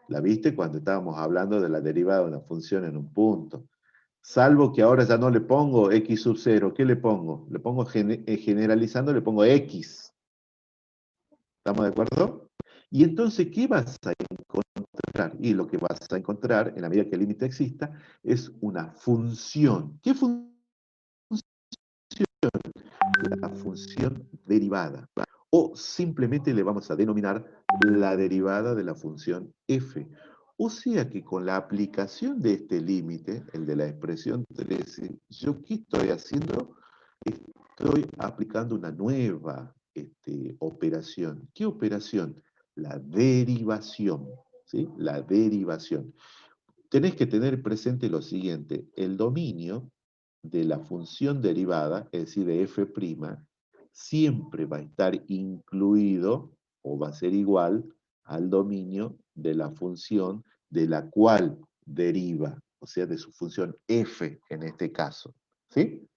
La viste cuando estábamos hablando de la derivada de una función en un punto. Salvo que ahora ya no le pongo x sub 0. ¿Qué le pongo? Le pongo generalizando, le pongo x. ¿Estamos de acuerdo? Y entonces, ¿qué vas a encontrar? Y lo que vas a encontrar, en la medida que el límite exista, es una función. ¿Qué función? La función derivada. O simplemente le vamos a denominar la derivada de la función f. O sea que con la aplicación de este límite, el de la expresión 13, ¿yo qué estoy haciendo? Estoy aplicando una nueva operación. ¿Qué operación? La derivación. ¿Sí? La derivación. Tenés que tener presente lo siguiente: el dominio de la función derivada, es decir, de f', siempre va a estar incluido o va a ser igual al dominio de la función de la cual deriva, o sea, de su función f en este caso. ¿Sí?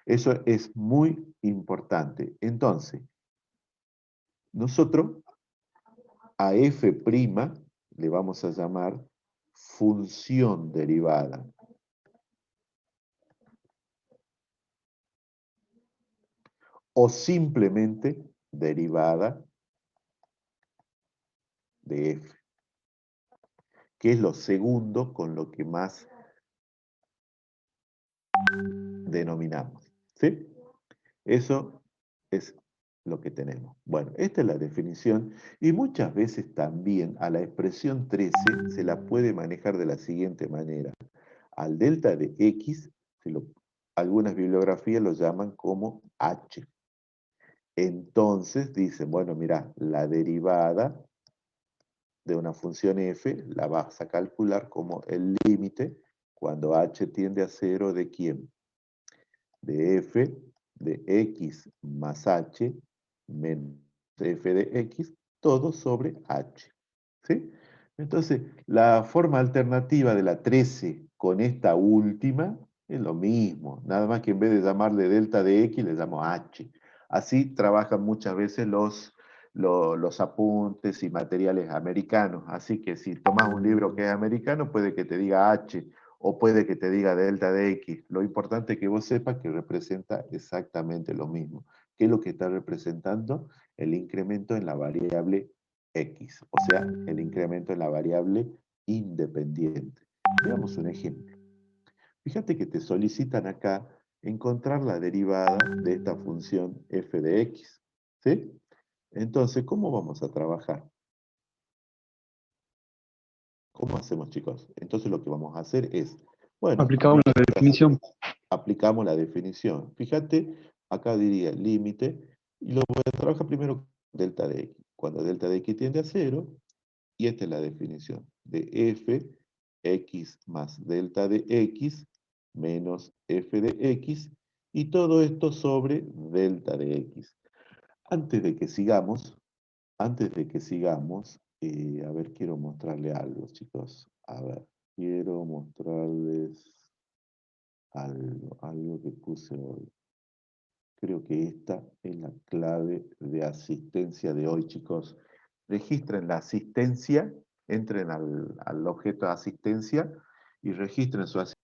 Eso es muy importante. Entonces, nosotros a f' le vamos a llamar función derivada. O simplemente derivada de f, que es lo segundo con lo que más denominamos. ¿Sí? Eso es lo que tenemos. Bueno, esta es la definición y muchas veces también a la expresión 13 se la puede manejar de la siguiente manera. Al delta de x, algunas bibliografías lo llaman como h. Entonces dicen, bueno, mira, la derivada de una función f la vas a calcular como el límite cuando h tiende a 0 de ¿quién? De f de x más h menos f de x, todo sobre h. ¿Sí? Entonces, la forma alternativa de la 13 con esta última es lo mismo, nada más que en vez de llamarle delta de x, le llamo h. Así trabajan muchas veces los apuntes y materiales americanos. Así que si tomas un libro que es americano, puede que te diga h o puede que te diga delta de x. Lo importante es que vos sepas que representa exactamente lo mismo. ¿Qué es lo que está representando? El incremento en la variable x, o sea, el incremento en la variable independiente. Veamos un ejemplo. Fíjate que te solicitan acá encontrar la derivada de esta función f de x. ¿Sí? Entonces, ¿cómo vamos a trabajar? ¿Cómo hacemos, chicos? Entonces lo que vamos a hacer es, bueno, Aplicamos la definición. aplicamos la definición. Fíjate, acá diría límite, y lo voy a trabajar primero con delta de x. Cuando delta de x tiende a 0, y esta es la definición de f, x más delta de x, menos f de x, y todo esto sobre delta de x. Antes de que sigamos, a ver, quiero mostrarle algo, chicos. A ver, quiero mostrarles algo que puse hoy. Creo que esta es la clave de asistencia de hoy, chicos. Registren la asistencia, entren al objeto de asistencia y registren su asistencia.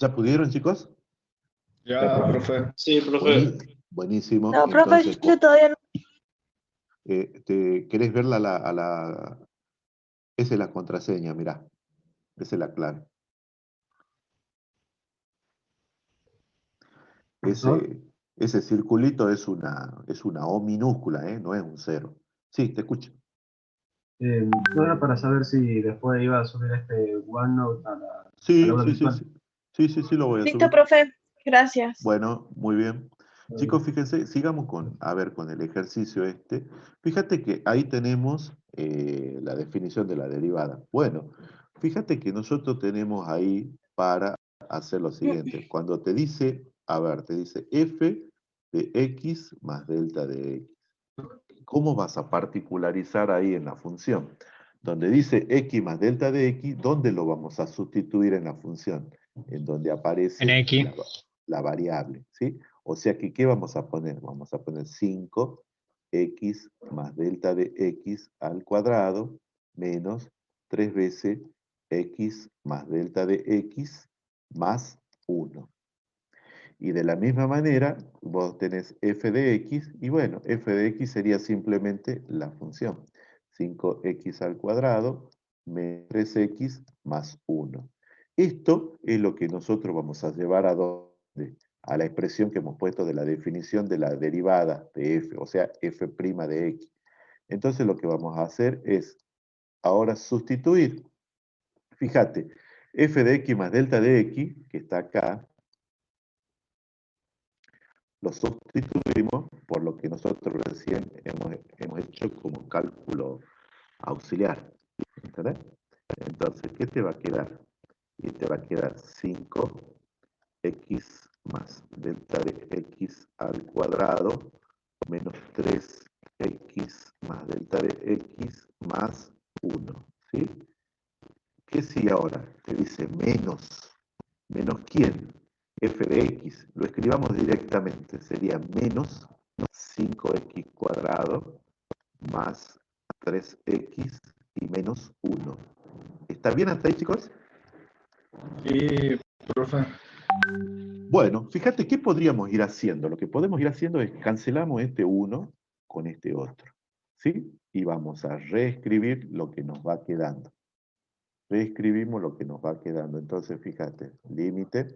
¿Ya pudieron, chicos? Ya, profe. Sí, profe. Buenísimo. No, profe, Entonces, yo todavía no. ¿querés verla esa es la contraseña, mirá. Esa es la clave. Profesor, Ese circulito es una O minúscula, ¿eh? No es un cero. Sí, te escucho. no era para saber si después iba a subir este OneNote al Sí, aula sí, sí, virtual. sí. Sí, sí, sí, lo voy a Listo, subir. profe. Gracias. Bueno, muy bien. Eh, Chicos, fíjense, sigamos a ver, con el ejercicio este. Fíjate que ahí tenemos la definición de la derivada. Bueno, fíjate que nosotros tenemos ahí para hacer lo siguiente. Cuando te dice, a ver, te dice f de x más delta de x. ¿Cómo vas a particularizar ahí en la función? Donde dice x más delta de x, ¿dónde lo vamos a sustituir en la función? En donde En aparece X. la variable, ¿sí? O sea que, ¿qué vamos a poner? Vamos a poner 5x más delta de x al cuadrado menos 3 veces x más delta de x más 1. Y de la misma manera, vos tenés f de x, y bueno, f de x sería simplemente la función. 5x al cuadrado menos 3x más 1. Esto es lo que nosotros vamos a llevar a la expresión que hemos puesto de la definición de la derivada de f, o sea, f' de x. Entonces lo que vamos a hacer es ahora sustituir. Fíjate, f de x más delta de x, que está acá, lo sustituimos por lo que nosotros recién hemos hecho como cálculo auxiliar. ¿Entendés? Entonces, ¿qué te va a quedar? Y te va a quedar 5x más delta de x al cuadrado menos 3x más delta de x más 1. ¿Sí? ¿Qué sigue ahora? Te dice menos. ¿Menos quién? F de x. Lo escribamos directamente. Sería menos 5x cuadrado más 3x y menos 1. ¿Está bien hasta ahí, chicos? Sí, profe. Bueno, fíjate qué podríamos ir haciendo. Lo que podemos ir haciendo es cancelamos este 1 con este otro. ¿Sí? Y vamos a reescribir lo que nos va quedando. Reescribimos lo que nos va quedando. Entonces, fíjate, límite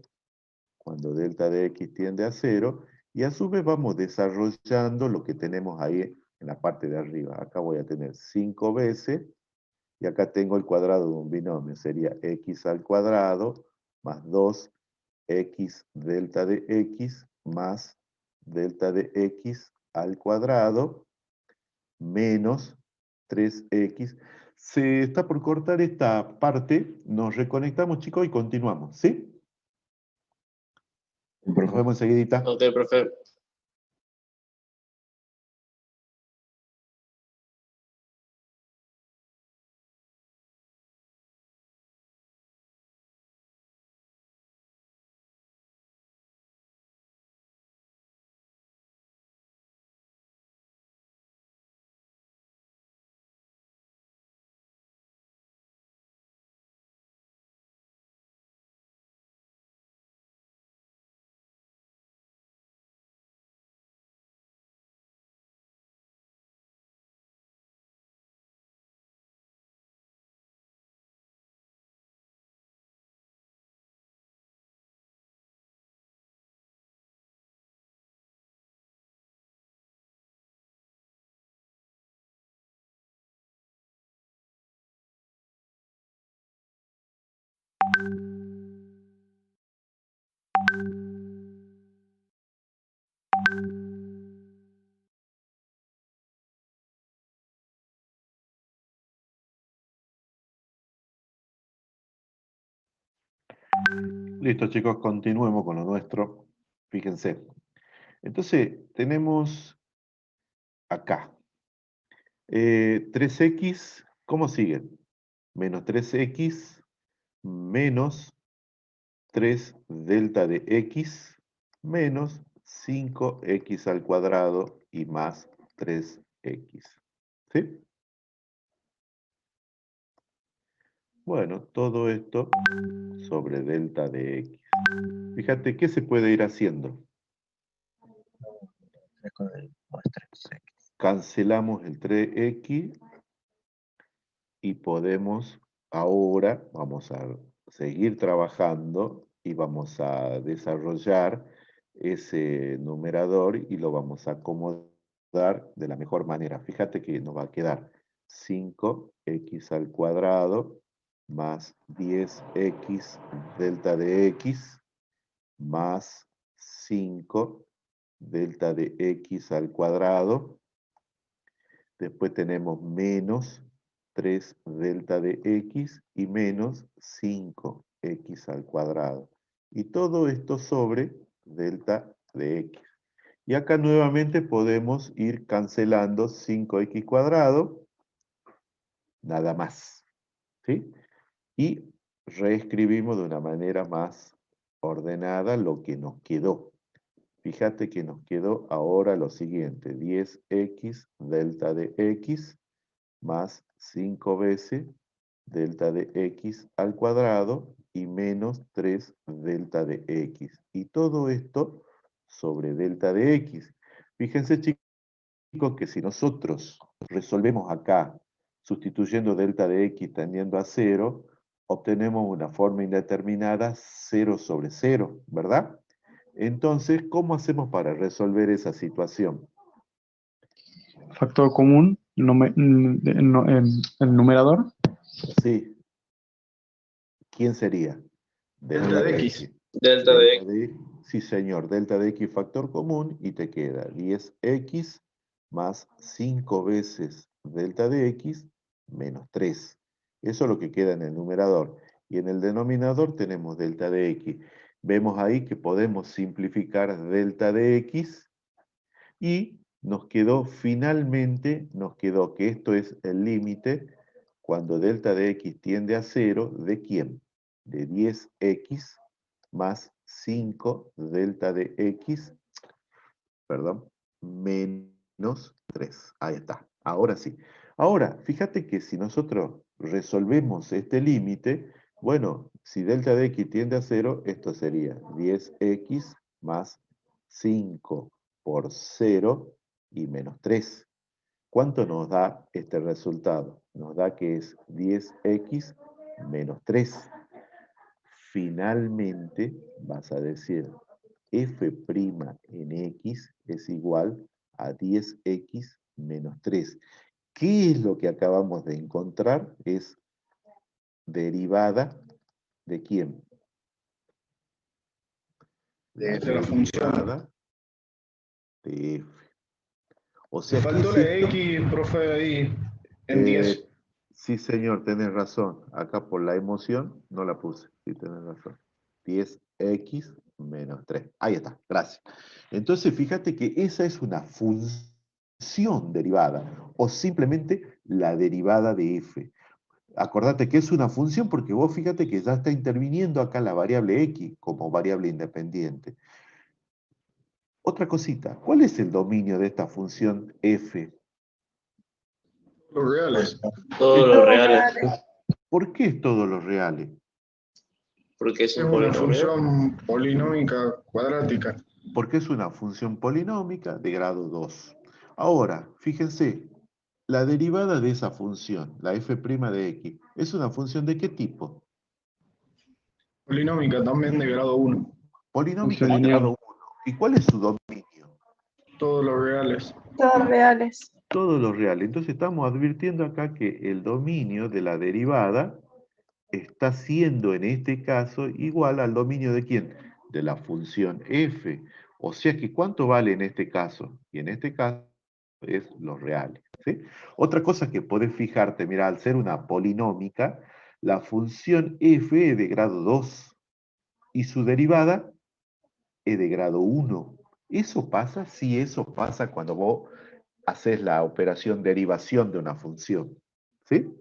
cuando delta de x tiende a 0, y a su vez vamos desarrollando lo que tenemos ahí en la parte de arriba. Acá voy a tener 5 veces, y acá tengo el cuadrado de un binomio, sería x al cuadrado más 2x delta de x más delta de x al cuadrado menos 3x. Se está por cortar esta parte, nos reconectamos, chicos, y continuamos, ¿sí? Nos vemos enseguidita. Ok, profe. Listo, chicos, continuemos con lo nuestro. Fíjense. Entonces, tenemos acá 3x, ¿cómo siguen? Menos 3x menos 3 delta de x menos 5x al cuadrado y más 3x. ¿Sí? Bueno, todo esto sobre delta de x. Fíjate, ¿qué se puede ir haciendo? Cancelamos el 3x y podemos, ahora vamos a seguir trabajando y vamos a desarrollar ese numerador y lo vamos a acomodar de la mejor manera. Fíjate que nos va a quedar 5x al cuadrado más 10x delta de x más 5 delta de x al cuadrado. Después tenemos menos 3 delta de x y menos 5x al cuadrado. Y todo esto sobre delta de x. Y acá nuevamente podemos ir cancelando 5x cuadrado, nada más. ¿Sí? Y reescribimos de una manera más ordenada lo que nos quedó. Fíjate que nos quedó ahora lo siguiente, 10x delta de x más 5 veces delta de x al cuadrado y menos 3 delta de x. Y todo esto sobre delta de x. Fíjense, chicos, que si nosotros resolvemos acá sustituyendo delta de x tendiendo a 0, obtenemos una forma indeterminada 0 sobre 0, ¿verdad? Entonces, ¿cómo hacemos para resolver esa situación? Factor común, el numerador. Sí. ¿Quién sería? Delta de x. Delta de x. Sí, señor. Delta de x factor común y te queda 10x más 5 veces delta de x menos 3. Eso es lo que queda en el numerador. Y en el denominador tenemos delta de x. Vemos ahí que podemos simplificar delta de x y nos quedó finalmente, nos quedó que esto es el límite cuando delta de x tiende a 0, ¿de quién? De 10x más 5 delta de x, perdón, menos 3. Ahí está, ahora sí. Ahora, fíjate que si nosotros resolvemos este límite, bueno, si delta de x tiende a 0, esto sería 10x más 5 por 0 y menos 3. ¿Cuánto nos da este resultado? Nos da que es 10x menos 3. Finalmente vas a decir f' en x es igual a 10x menos 3. ¿Qué es lo que acabamos de encontrar? Es derivada ¿de quién? De la función. De f. O sea, Me faltó la x, profe, ahí en 10. Sí, señor, tenés razón. Acá por la emoción no la puse. Sí, tenés razón. 10x menos 3. Ahí está, gracias. Entonces, fíjate que esa es una función derivada o simplemente la derivada de f. Acordate que es una función porque vos fíjate que ya está interviniendo acá la variable x como variable independiente. Otra cosita, ¿cuál es el dominio de esta función f? Los reales. Todos los reales. ¿Por qué todos los reales? Porque es Es un una polinomio. función polinómica cuadrática. Porque es una función polinómica de grado 2. Ahora, fíjense, la derivada de esa función, la f' de x, ¿es una función de qué tipo? Polinómica también de grado 1. Polinómica de grado 1. ¿Y cuál es su dominio? Todos los reales. Todos reales. Todos los reales. Entonces estamos advirtiendo acá que el dominio de la derivada está siendo en este caso igual al dominio de ¿quién? De la función f. O sea que ¿cuánto vale en este caso? Y en este caso es los reales. ¿Sí? Otra cosa que podés fijarte, mira, al ser una polinómica, la función f es de grado 2. y su derivada es de grado 1. ¿Eso pasa? Sí, eso pasa cuando vos haces la operación derivación de una función. ¿Sí?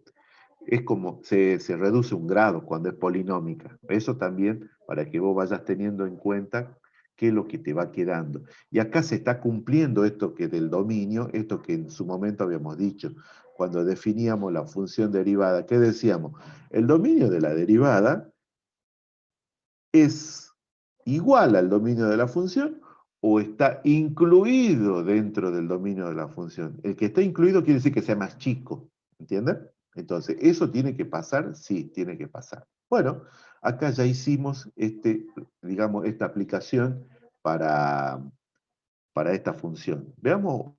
Es como se reduce un grado cuando es polinómica. Eso también para que vos vayas teniendo en cuenta qué es lo que te va quedando. Y acá se está cumpliendo esto que del dominio, esto que en su momento habíamos dicho, cuando definíamos la función derivada. ¿Qué decíamos? El dominio de la derivada es igual al dominio de la función o está incluido dentro del dominio de la función. El que está incluido quiere decir que sea más chico, ¿entienden? Entonces, ¿eso tiene que pasar? Sí, tiene que pasar. Bueno, acá ya hicimos digamos, esta aplicación para, para esta función. Veamos,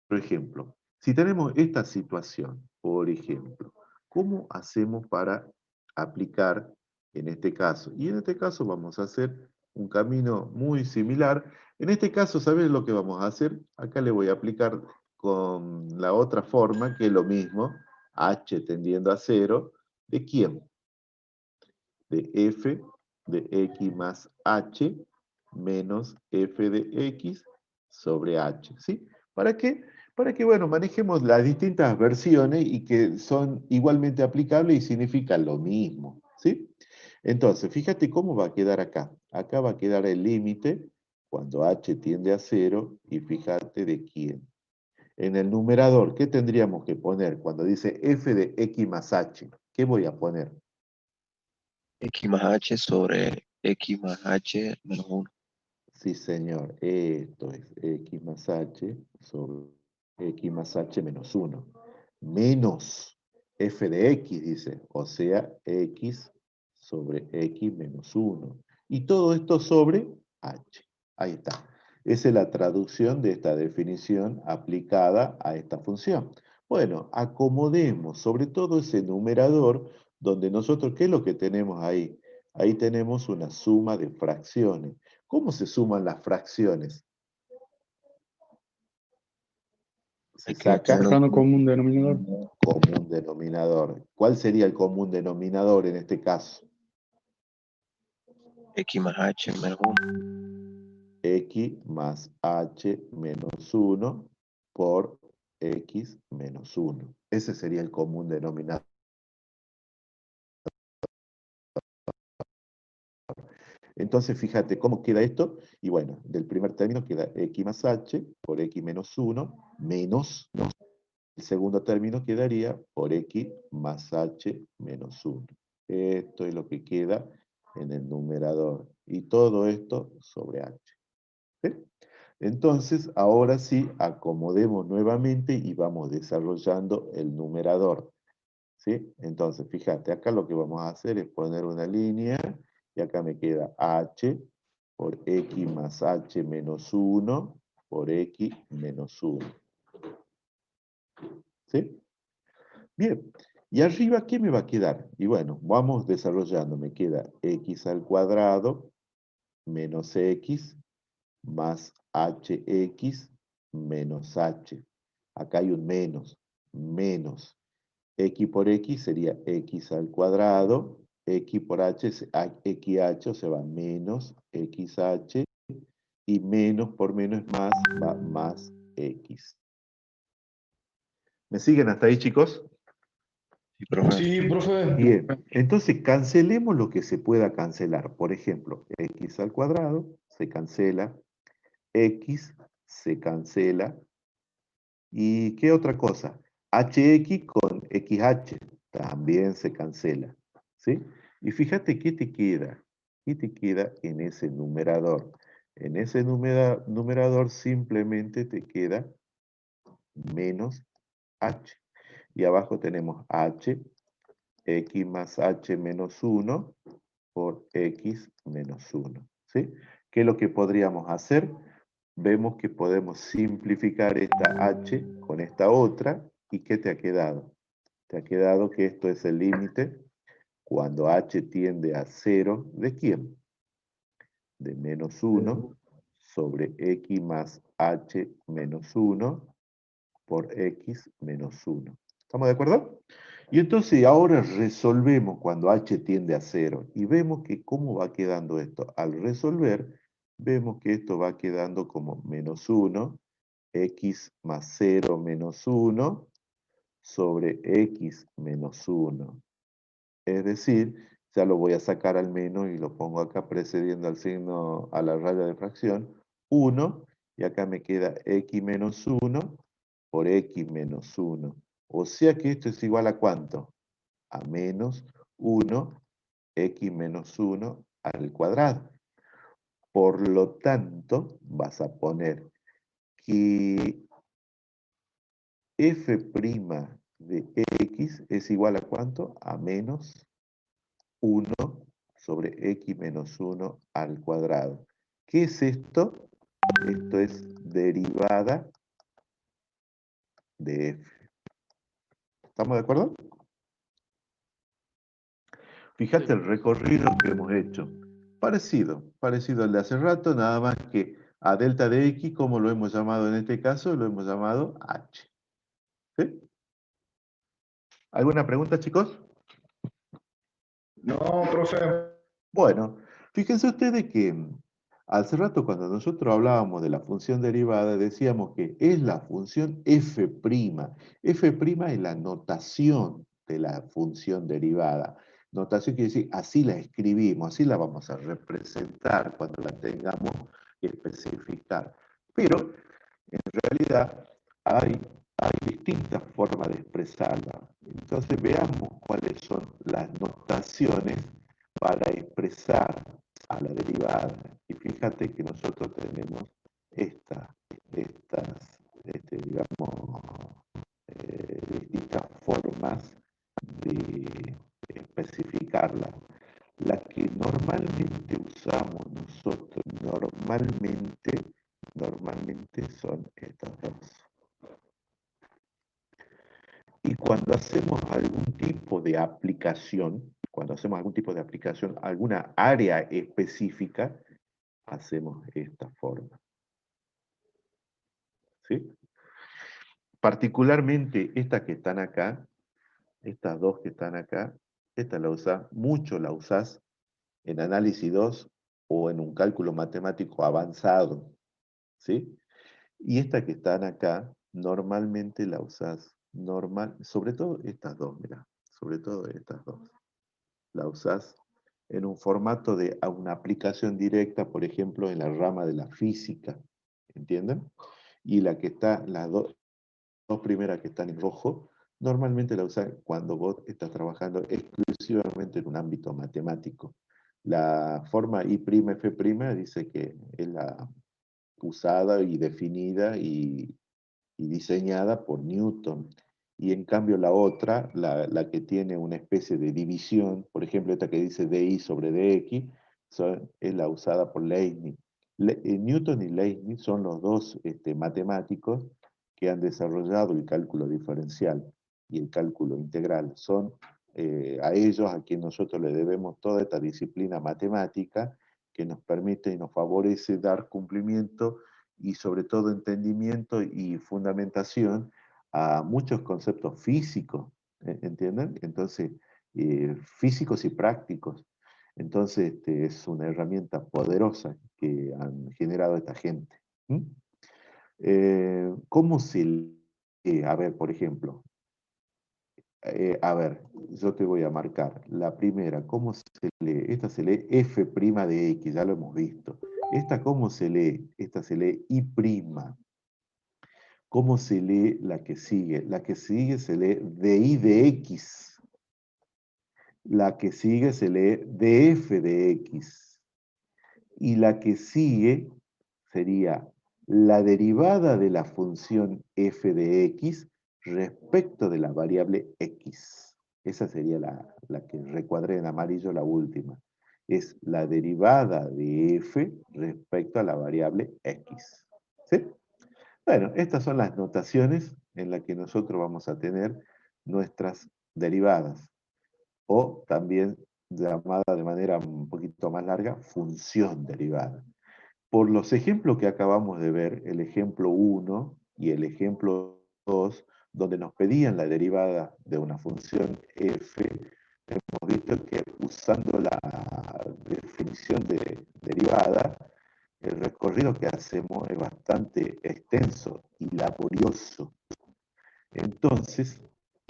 por ejemplo, si tenemos esta situación, por ejemplo, ¿cómo hacemos para aplicar en este caso? Y en este caso vamos a hacer un camino muy similar. En este caso, ¿sabes lo que vamos a hacer? Acá le voy a aplicar con la otra forma, que es lo mismo, h tendiendo a 0, ¿de quién? De f de x más h menos f de x sobre h, ¿sí? ¿Para qué? Para que, bueno, manejemos las distintas versiones y que son igualmente aplicables y significan lo mismo, ¿sí? Entonces, fíjate cómo va a quedar acá. Acá va a quedar el límite cuando h tiende a 0 y fíjate de quién. En el numerador, ¿qué tendríamos que poner cuando dice f de x más h? ¿Qué voy a poner? X más H sobre X más H menos 1. Sí, señor. Esto es x más h sobre x más h menos 1. Menos f de x, dice. O sea, x sobre x menos 1. Y todo esto sobre h. Ahí está. Esa es la traducción de esta definición aplicada a esta función. Bueno, acomodemos sobre todo ese numerador donde nosotros, ¿qué es lo que tenemos ahí? Ahí tenemos una suma de fracciones. ¿Cómo se suman las fracciones? Se Hay que saca Sacando común denominador. común denominador. ¿Cuál sería el común denominador en este caso? X más H menos 1. X más h menos 1 por x menos 1. Ese sería el común denominador. Entonces, fíjate cómo queda esto. Y bueno, del primer término queda x más h por x menos 1 menos. El segundo término quedaría por x más h menos 1. Esto es lo que queda en el numerador. Y todo esto sobre h. ¿Sí? Entonces, ahora sí, acomodemos nuevamente y vamos desarrollando el numerador. ¿Sí? Entonces, fíjate, acá lo que vamos a hacer es poner una línea y acá me queda h por x más h menos 1 por x menos 1. ¿Sí? Bien, y arriba, ¿qué me va a quedar? Y bueno, vamos desarrollando. Me queda x al cuadrado menos x más hx menos h. Acá hay un menos. Menos. X por x sería x al cuadrado. X por h, xh, o sea, va menos xh. Y menos por menos es más, va más x. ¿Me siguen hasta ahí, chicos? Sí, profe. Sí, profe. Bien, entonces cancelemos lo que se pueda cancelar. Por ejemplo, x al cuadrado se cancela, x se cancela. ¿Y qué otra cosa? Hx con xh también se cancela. ¿Sí? Y fíjate qué te queda. ¿Qué te queda en ese numerador? En ese numerador simplemente te queda menos h. Y abajo tenemos h, x más h menos 1 por x menos 1. ¿Sí? ¿Qué es lo que podríamos hacer? Vemos que podemos simplificar esta h con esta otra. ¿Y qué te ha quedado? Te ha quedado que esto es el límite cuando h tiende a 0. ¿De quién? De menos 1 sobre x más h menos 1 por x menos 1. ¿Estamos de acuerdo? Y entonces ahora resolvemos cuando h tiende a 0 y vemos que cómo va quedando esto. Al resolver, vemos que esto va quedando como menos 1, x más 0 menos 1 sobre x menos 1. Es decir, ya lo voy a sacar al menos y lo pongo acá precediendo al signo, a la raya de fracción, 1, y acá me queda x menos 1 por x menos 1. O sea que esto es igual a ¿cuánto? A menos 1, x menos 1 al cuadrado. Por lo tanto, vas a poner que f' de x es igual a ¿cuánto? A menos 1 sobre x menos 1 al cuadrado. ¿Qué es esto? Esto es derivada de f. ¿Estamos de acuerdo? Fíjate el recorrido que hemos hecho. Parecido al de hace rato, nada más que a delta de x, como lo hemos llamado en este caso, lo hemos llamado h. ¿Sí? ¿Alguna pregunta, chicos? No, profe. Bueno, fíjense ustedes que hace rato cuando nosotros hablábamos de la función derivada, decíamos que es la función f'. F' es la notación de la función derivada. Notación quiere decir, así la escribimos, así la vamos a representar cuando la tengamos que especificar. Pero, en realidad, hay distintas formas de expresarla. Entonces, veamos cuáles son las notaciones para expresar a la derivada. Y fíjate que nosotros tenemos estas, digamos, distintas formas de especificarla. La que normalmente usamos nosotros, normalmente son estas dos. Y cuando hacemos algún tipo de aplicación, alguna área específica, hacemos esta forma. ¿Sí? Particularmente estas que están acá, estas dos que están acá, esta la usás, mucho la usás en análisis 2 o en un cálculo matemático avanzado. ¿Sí? Y esta que están acá, normalmente la usás, sobre todo estas dos, mirá, sobre todo estas dos. La usás en un formato de una aplicación directa, por ejemplo, en la rama de la física, ¿entienden? Y la que está, las dos primeras que están en rojo, normalmente la usás cuando vos estás trabajando exclusivamente en un ámbito matemático. La forma I'F' dice que es la usada y definida y diseñada por Newton. Y en cambio la otra, la que tiene una especie de división, por ejemplo esta que dice DI sobre DX, es la usada por Leibniz. Newton y Leibniz son los dos matemáticos que han desarrollado el cálculo diferencial y el cálculo integral. Son a ellos a quien nosotros le debemos toda esta disciplina matemática que nos permite y nos favorece dar cumplimiento y sobre todo entendimiento y fundamentación a muchos conceptos físicos, ¿entienden? Entonces, físicos y prácticos. Entonces, es una herramienta poderosa que han generado esta gente. ¿Cómo se lee? A ver, por ejemplo, a ver, yo te voy a marcar. La primera, ¿cómo se lee? Esta se lee f' de x, ya lo hemos visto. Esta, ¿cómo se lee? Esta se lee i'. ¿Cómo se lee la que sigue? La que sigue se lee di de x. La que sigue se lee df de x. Y la que sigue sería la derivada de la función f de x respecto de la variable x. Esa sería la que recuadré en amarillo, la última. Es la derivada de f respecto a la variable x. ¿Sí? Bueno, estas son las notaciones en las que nosotros vamos a tener nuestras derivadas, o también llamada de manera un poquito más larga, función derivada. Por los ejemplos que acabamos de ver, el ejemplo 1 y el ejemplo 2, donde nos pedían la derivada de una función f, hemos visto que usando la definición de derivada, el recorrido que hacemos es bastante extenso y laborioso. Entonces,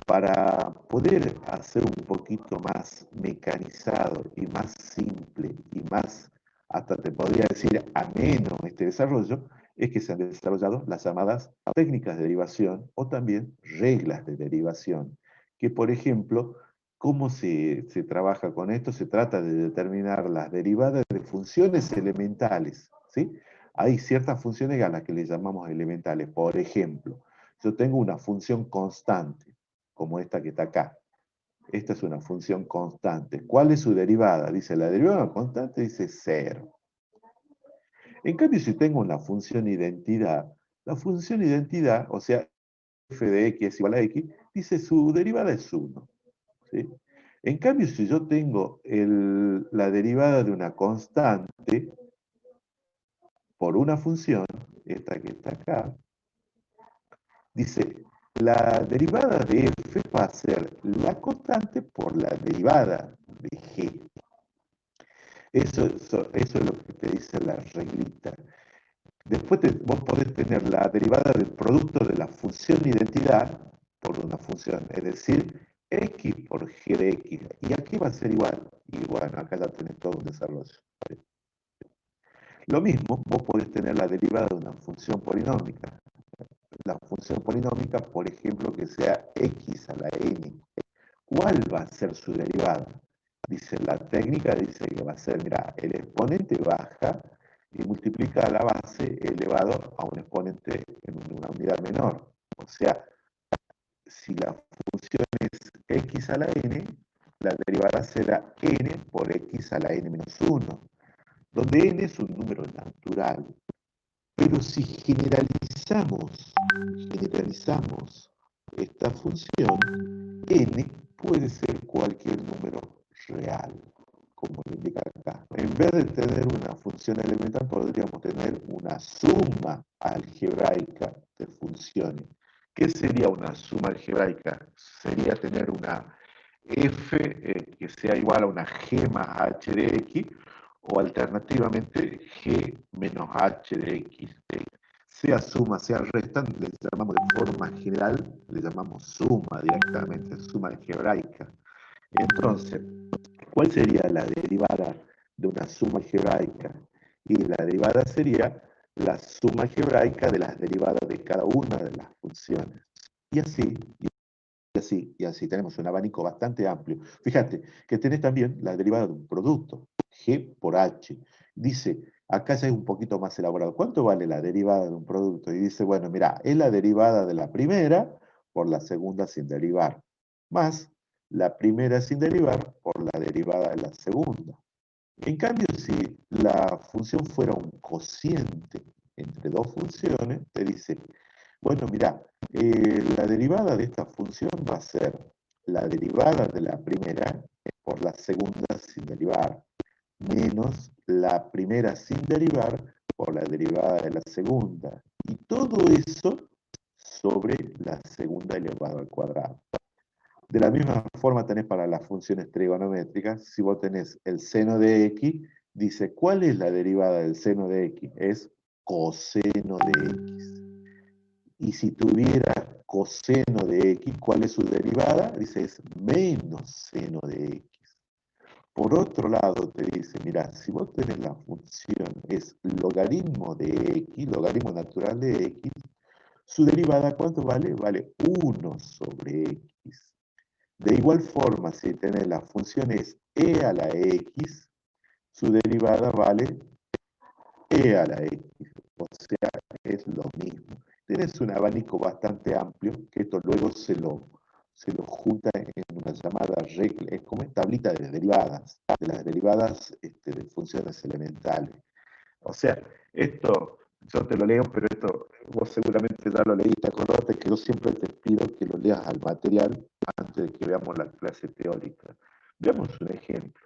para poder hacer un poquito más mecanizado y más simple y más, hasta te podría decir, ameno este desarrollo, es que se han desarrollado las llamadas técnicas de derivación o también reglas de derivación, que por ejemplo, ¿cómo se trabaja con esto? Se trata de determinar las derivadas de funciones elementales, ¿sí? Hay ciertas funciones a las que le llamamos elementales. Por ejemplo, yo tengo una función constante, como esta que está acá. Esta es una función constante. ¿Cuál es su derivada? Dice, la derivada de una constante dice 0. En cambio, si tengo una función identidad, la función identidad, o sea, f de x es igual a x, dice su derivada es 1. ¿Sí? En cambio, si yo tengo la derivada de una constante por una función, esta que está acá, dice, la derivada de f va a ser la constante por la derivada de g. Eso es lo que te dice la reglita. Después vos podés tener la derivada del producto de la función identidad por una función, es decir, x por g de x. Y aquí va a ser igual. Y bueno, acá ya tenés todo un desarrollo. Lo mismo, vos podés tener la derivada de una función polinómica. La función polinómica, por ejemplo, que sea x a la n. ¿Cuál va a ser su derivada? Dice, la técnica dice que va a ser, mira, el exponente baja y multiplica la base elevado a un exponente en una unidad menor. O sea, si la función es x a la n, la derivada será n por x a la n menos 1, donde n es un número natural. Pero si generalizamos esta función, n puede ser cualquier número real, como lo indica acá. En vez de tener una función elemental, podríamos tener una suma algebraica de funciones. ¿Qué sería una suma algebraica? Sería tener una f que sea igual a una g más h de x, o alternativamente g menos h de x. Sea suma, sea resta, le llamamos de forma general, le llamamos suma directamente, suma algebraica. Entonces, ¿cuál sería la derivada de una suma algebraica? Y la derivada sería la suma algebraica de las derivadas de cada una de las funciones. Y así tenemos un abanico bastante amplio. Fíjate que tenés también la derivada de un producto, g por h. Dice, acá ya es un poquito más elaborado. ¿Cuánto vale la derivada de un producto? Y dice, bueno, mira, es la derivada de la primera por la segunda sin derivar, más la primera sin derivar por la derivada de la segunda. En cambio, si la función fuera un cociente entre dos funciones, te dice, bueno, mira, la derivada de esta función va a ser la derivada de la primera por la segunda sin derivar, menos la primera sin derivar por la derivada de la segunda. Y todo eso sobre la segunda elevado al cuadrado. De la misma forma tenés para las funciones trigonométricas, si vos tenés el seno de x, dice, ¿cuál es la derivada del seno de x? Es coseno de x. Y si tuviera coseno de x, ¿cuál es su derivada? Dice, es menos seno de x. Por otro lado, te dice, mira, si vos tenés la función, es logaritmo de x, logaritmo natural de x, su derivada, ¿cuánto vale? Vale 1 sobre x. De igual forma, si tenés la función es e a la x, su derivada vale e a la x. O sea, es lo mismo. Tienes un abanico bastante amplio, que esto luego se lo junta en una llamada regla, es como tablita de derivadas, de las derivadas de funciones elementales. O sea, esto, yo te lo leo, pero esto vos seguramente ya lo leíste. Acordate que yo siempre te pido que lo leas al material antes de que veamos la clase teórica. Veamos un ejemplo.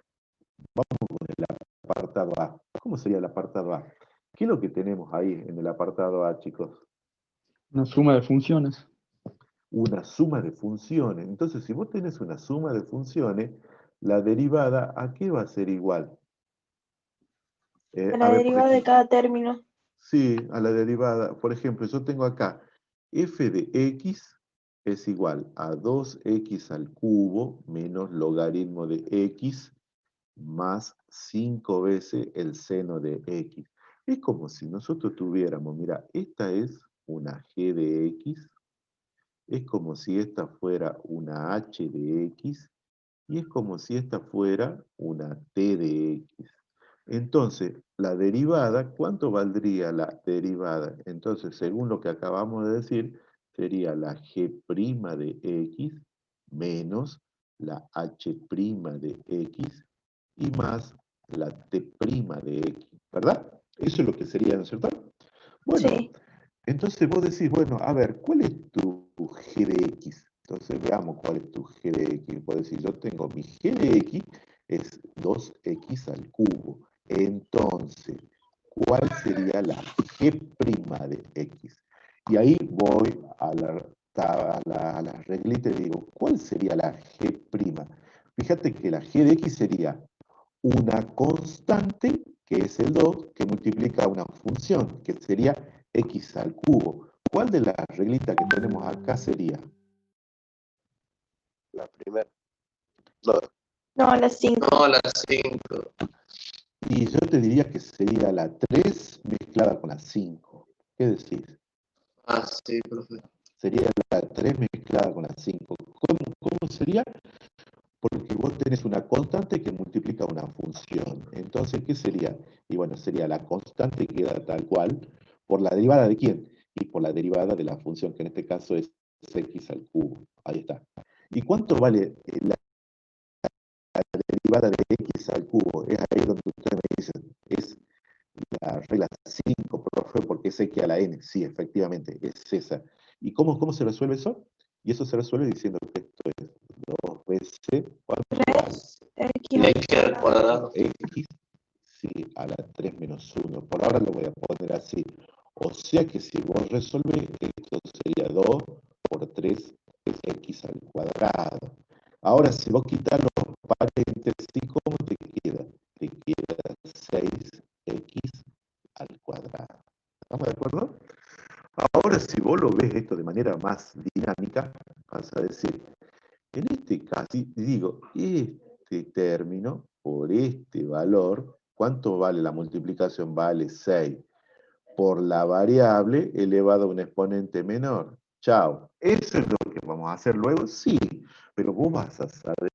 Vamos con el apartado A. ¿Cómo sería el apartado A? ¿Qué es lo que tenemos ahí en el apartado A, chicos? Una suma de funciones. una suma de funciones. Entonces, si vos tenés una suma de funciones, la derivada, ¿a qué va a ser igual? A A la ver, por derivada de ejemplo, cada término. sí, a la derivada. Por ejemplo, yo tengo acá f de x es igual a 2x al cubo menos logaritmo de x más 5 veces el seno de x. Es como si nosotros tuviéramos, mira, esta es una g de x, es como si esta fuera una h de x, y es como si esta fuera una t de x. Entonces, la derivada, ¿cuánto valdría la derivada? Entonces, según lo que acabamos de decir, sería la g' de x menos la h' de x y más la t' de x, ¿verdad? Eso es lo que sería, ¿no es cierto? Bueno, Sí. entonces vos decís, bueno, a ver, ¿cuál es tu g de x? Entonces veamos cuál es tu g de x. Vos decís, yo tengo mi g de x es 2x al cubo. Entonces, ¿cuál sería la g' de x? Y ahí voy a la reglita y digo, ¿cuál sería la g'? Fíjate que la g de x sería una constante, que es el 2, que multiplica una función, que sería x al cubo. ¿Cuál de las reglitas que tenemos acá sería? La primera. No, No, las 5. no, la 5. Y yo te diría que sería la 3 mezclada con la 5. ¿Qué decís? Ah, sí, profe. Sería la 3 mezclada con la 5. ¿Cómo sería? Porque vos tenés una constante que multiplica una función. Entonces, ¿qué sería? Y bueno, sería la constante que queda tal cual, ¿por la derivada de quién? Y por la derivada de la función, que en este caso es x al cubo. Ahí está. ¿Y cuánto vale la derivada de x al cubo? Es ahí donde ustedes me dicen, es la regla 5, profe, porque es x a la n. Sí, efectivamente, es esa. ¿Y cómo se resuelve eso? Y eso se resuelve diciendo que esto es 2 veces, ¿cuánto vale? 3x X al cuadrado. X, sí, a la 3 menos 1. Por ahora lo voy a poner así. O sea que si vos resolvés, esto sería 2 por 3 es x al cuadrado. Ahora, si vos quitas los paréntesis, ¿cómo te queda? Te queda 6x al cuadrado. ¿Estamos de acuerdo? Ahora, si vos lo ves esto de manera más dinámica, vas a decir, en este caso, digo, este término por este valor, ¿cuánto vale la multiplicación? Vale 6 por la variable elevado a un exponente menor. Chao. ¿Eso es lo que vamos a hacer luego? Sí, pero vos vas a saber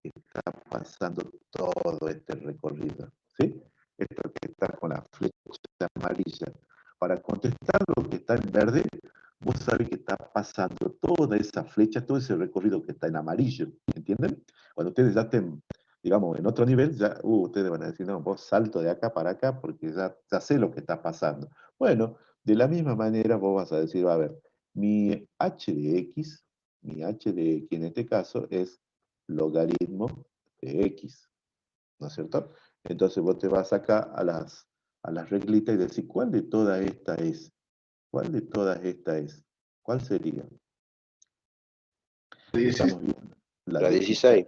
que está pasando todo este recorrido. ¿Sí? Esto que está con la flecha amarilla. Para contestar lo que está en verde, vos sabés que está pasando toda esa flecha, todo ese recorrido que está en amarillo, ¿entienden? Cuando ustedes ya estén, digamos, en otro nivel, ya ustedes van a decir, no, vos salto de acá para acá porque ya sé lo que está pasando. Bueno, de la misma manera vos vas a decir, a ver, mi mi h de x en este caso es logaritmo de x, ¿no es cierto? Entonces vos te vas acá a las reglitas y decís, ¿cuál de todas estas es? ¿Cuál de todas estas es? ¿Cuál sería? Estamos viendo la La 16. 16.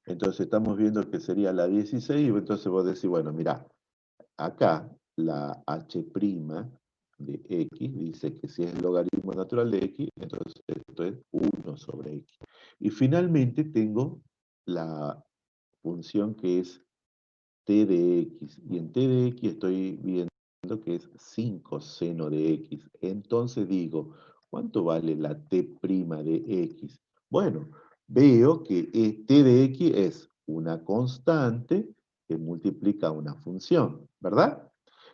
Entonces estamos viendo que sería la 16 y entonces vos decís, bueno, mirá, acá la h' de x dice que si es logaritmo natural de x, entonces esto es 1 sobre x. Y finalmente tengo la función que es t de x. Y en t de x estoy viendo que es 5 seno de x. Entonces digo, ¿cuánto vale la t' de x? Bueno, veo que t de x es una constante que multiplica una función, ¿verdad?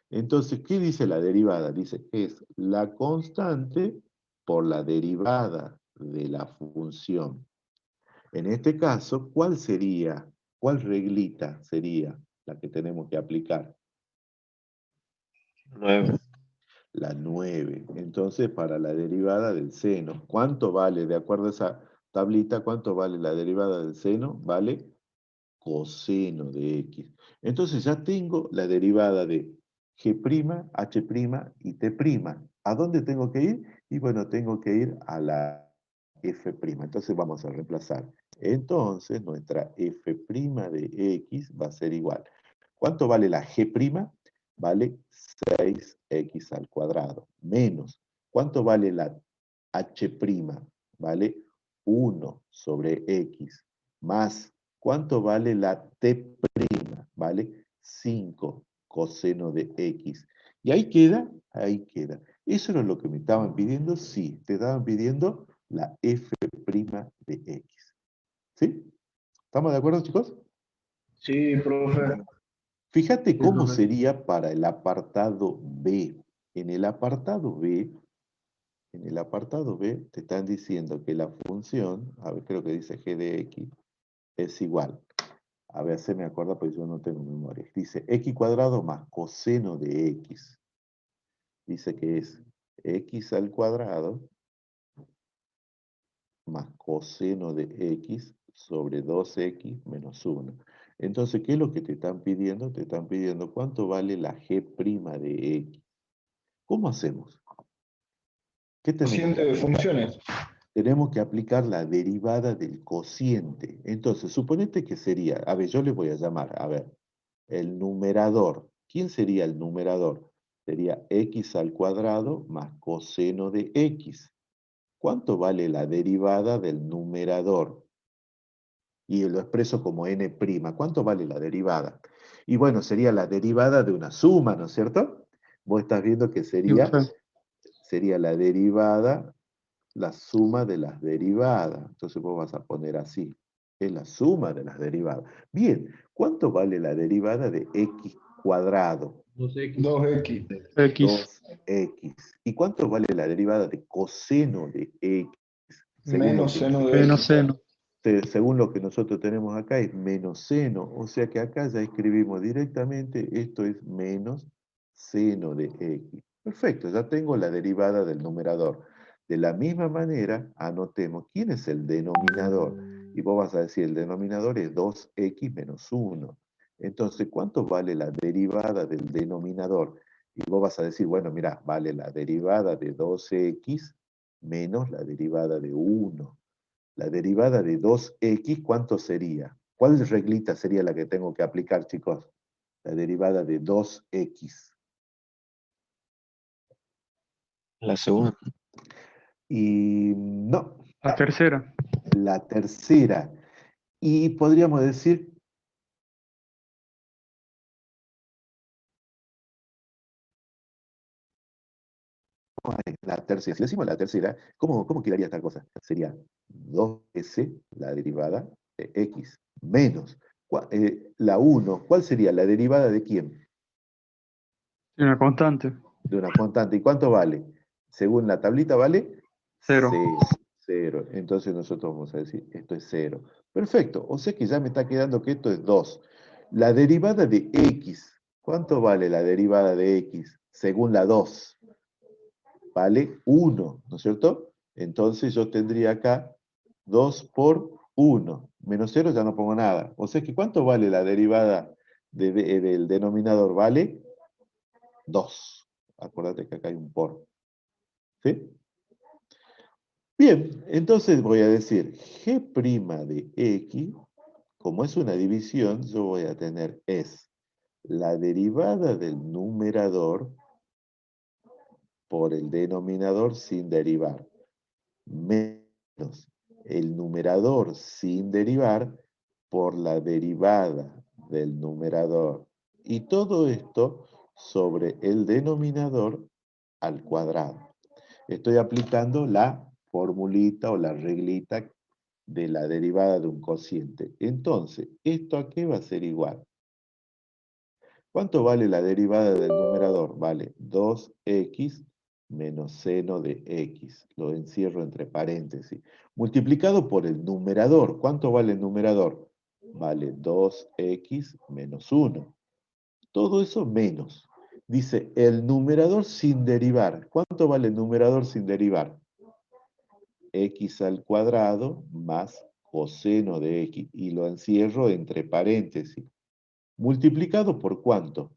Entonces, ¿qué dice la derivada? Dice que es la constante por la derivada de la función. En este caso, ¿cuál reglita sería la que tenemos que aplicar? 9. La 9. Entonces, para la derivada del seno, ¿cuánto vale, de acuerdo a esa tablita, cuánto vale la derivada del seno? Vale coseno de x. Entonces ya tengo la derivada de g', h' y t'. ¿A dónde tengo que ir? Y bueno, tengo que ir a la f'. Entonces vamos a reemplazar. Entonces nuestra f' de x va a ser igual. ¿Cuánto vale la g'? Vale 6x al cuadrado. Menos. ¿Cuánto vale la h'? Vale 1 sobre x. Más. ¿Cuánto vale la t'? Vale 5 coseno de x. Y ahí queda, ahí queda. ¿Eso era lo que me estaban pidiendo? Sí, te estaban pidiendo la f' de x. ¿Sí? ¿Estamos de acuerdo, chicos? Sí, profe. Fíjate cómo profe. sería para el apartado B. En el apartado B, te están diciendo que la función, a ver, creo que dice g de x, es igual. A ver, se me acuerda, pues yo no tengo memoria. Dice x cuadrado más coseno de x. Dice que es x al cuadrado más coseno de x sobre 2x menos 1. Entonces, ¿qué es lo que te están pidiendo? Te están pidiendo cuánto vale la g' de x. ¿Cómo hacemos? ¿Qué tenemos que Cociente de hacer? funciones. Tenemos que aplicar la derivada del cociente. Entonces, suponete que sería, a ver, yo le voy a llamar, a ver, el numerador. ¿Quién sería el numerador? Sería x al cuadrado más coseno de x. ¿Cuánto vale la derivada del numerador? Y lo expreso como n'. ¿Cuánto vale la derivada? Y bueno, sería la derivada de una suma, ¿no es cierto? Vos estás viendo que sería la derivada, la suma de las derivadas. Entonces vos vas a poner así. Es la suma de las derivadas. Bien, ¿cuánto vale la derivada de x cuadrado? 2x. 2x. X 2x. ¿Y cuánto vale la derivada de coseno de x? Según lo Menos que, seno de menos x. seno. según lo que nosotros tenemos acá es menos seno. O sea que acá ya escribimos directamente, esto es menos seno de x. Perfecto, ya tengo la derivada del numerador. De la misma manera, anotemos quién es el denominador. Y vos vas a decir, el denominador es 2x menos 1. Entonces, ¿cuánto vale la derivada del denominador? Y vos vas a decir, bueno, mira, vale la derivada de 2x menos la derivada de 1. La derivada de 2x, ¿cuánto sería? ¿Cuál reglita sería la que tengo que aplicar, chicos? La derivada de 2x. La segunda. Y no, La tercera. la tercera. Y podríamos decir, la tercera, si decimos la tercera, ¿cómo quedaría esta cosa? Sería 2s, la derivada de x, menos la 1. ¿Cuál sería la derivada de quién? Una constante. De una constante. ¿Y cuánto vale? Según la tablita vale 0. 0. Entonces nosotros vamos a decir, esto es 0. Perfecto. O sea que ya me está quedando que esto es 2. La derivada de x. ¿Cuánto vale la derivada de x? Según la 2. Vale 1, ¿no es cierto? Entonces yo tendría acá 2 por 1. Menos 0 ya no pongo nada. O sea que ¿cuánto vale la derivada del denominador? Vale 2. Acuérdate que acá hay un por. ¿Sí? Bien, entonces voy a decir g' de x, como es una división, yo voy a tener es la derivada del numerador por el denominador sin derivar, menos el numerador sin derivar por la derivada del numerador. Y todo esto sobre el denominador al cuadrado. Estoy aplicando la formulita o la reglita de la derivada de un cociente. Entonces, ¿esto a qué va a ser igual? ¿Cuánto vale la derivada del numerador? Vale 2x menos seno de x. Lo encierro entre paréntesis. Multiplicado por el numerador. ¿Cuánto vale el numerador? Vale 2x menos 1. Todo eso menos. Dice, el numerador sin derivar. ¿Cuánto vale el numerador sin derivar? X al cuadrado más coseno de x. Y lo encierro entre paréntesis. ¿Multiplicado por cuánto?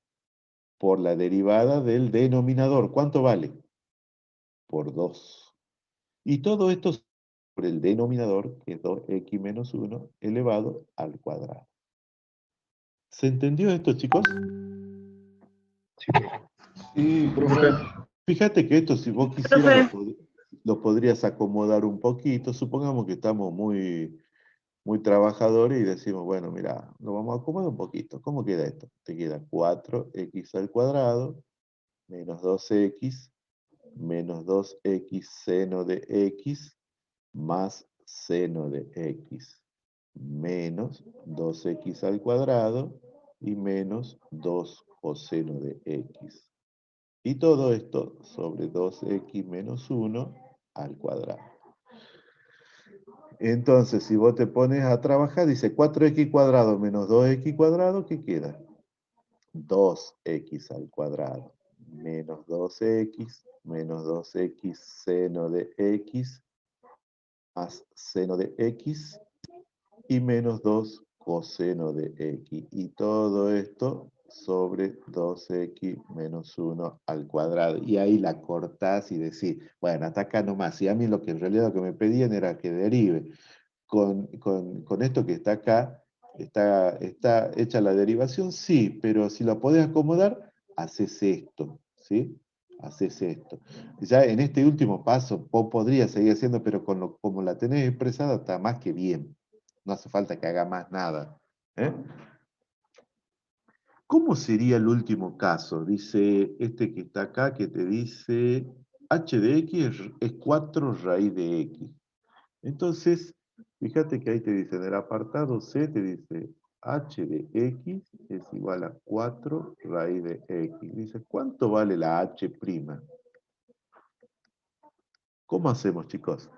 Por la derivada del denominador. ¿Cuánto vale? Por 2. Y todo esto el denominador, que es 2x menos 1, elevado al cuadrado. ¿Se entendió esto, chicos? Sí, profe. Fíjate que esto, si vos quisieras, lo podrías acomodar un poquito. Supongamos que estamos muy trabajadores y decimos, bueno, mira, lo vamos a acomodar un poquito. ¿Cómo queda esto? Te queda 4x al cuadrado menos 2x menos 2x seno de x más seno de x menos 2x al cuadrado y menos 2 coseno de x. Y todo esto sobre 2x menos 1 al cuadrado. Entonces, si vos te pones a trabajar, dice 4x cuadrado menos 2x cuadrado, ¿qué queda? 2x al cuadrado menos 2x menos 2x seno de x más seno de x y menos 2 coseno de x. Y todo esto sobre 2x menos 1 al cuadrado. Y ahí la cortás y decís, bueno, hasta acá nomás. Y a mí en realidad lo que me pedían era que derive. Con esto que está acá, está hecha la derivación, sí, pero si la podés acomodar, haces esto, ¿sí? Haces esto. Ya en este último paso, vos podrías seguir haciendo, pero como la tenés expresada, está más que bien. No hace falta que haga más nada. ¿Eh? ¿Cómo sería el último caso? Dice este que está acá, que te dice h de x es 4 raíz de x. Entonces, fíjate que ahí te dice, en el apartado C te dice h de x es igual a 4 raíz de x. Dice, ¿cuánto vale la h'? ¿Cómo hacemos, chicos?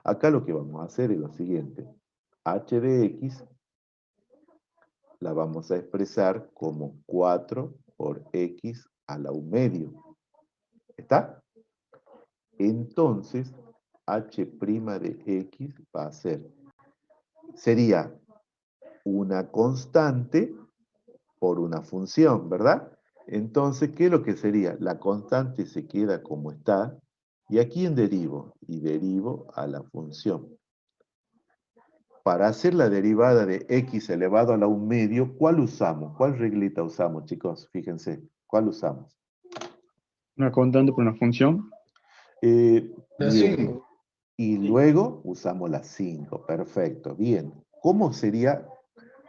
Acá lo que vamos a hacer es lo siguiente. H de x la vamos a expresar como 4 por x a la 1 medio. ¿Está? Entonces, h' de x va a ser, sería una constante por una función, ¿verdad? Entonces, ¿qué es lo que sería? La constante se queda como está, y ¿a quién derivo? Y derivo a la función. Para hacer la derivada de x elevado a la 1 medio, ¿cuál usamos? ¿Cuál reglita usamos, chicos? Fíjense, ¿cuál usamos? Una constante por una función. Bien. Y luego usamos la 5. Perfecto. Bien. ¿Cómo sería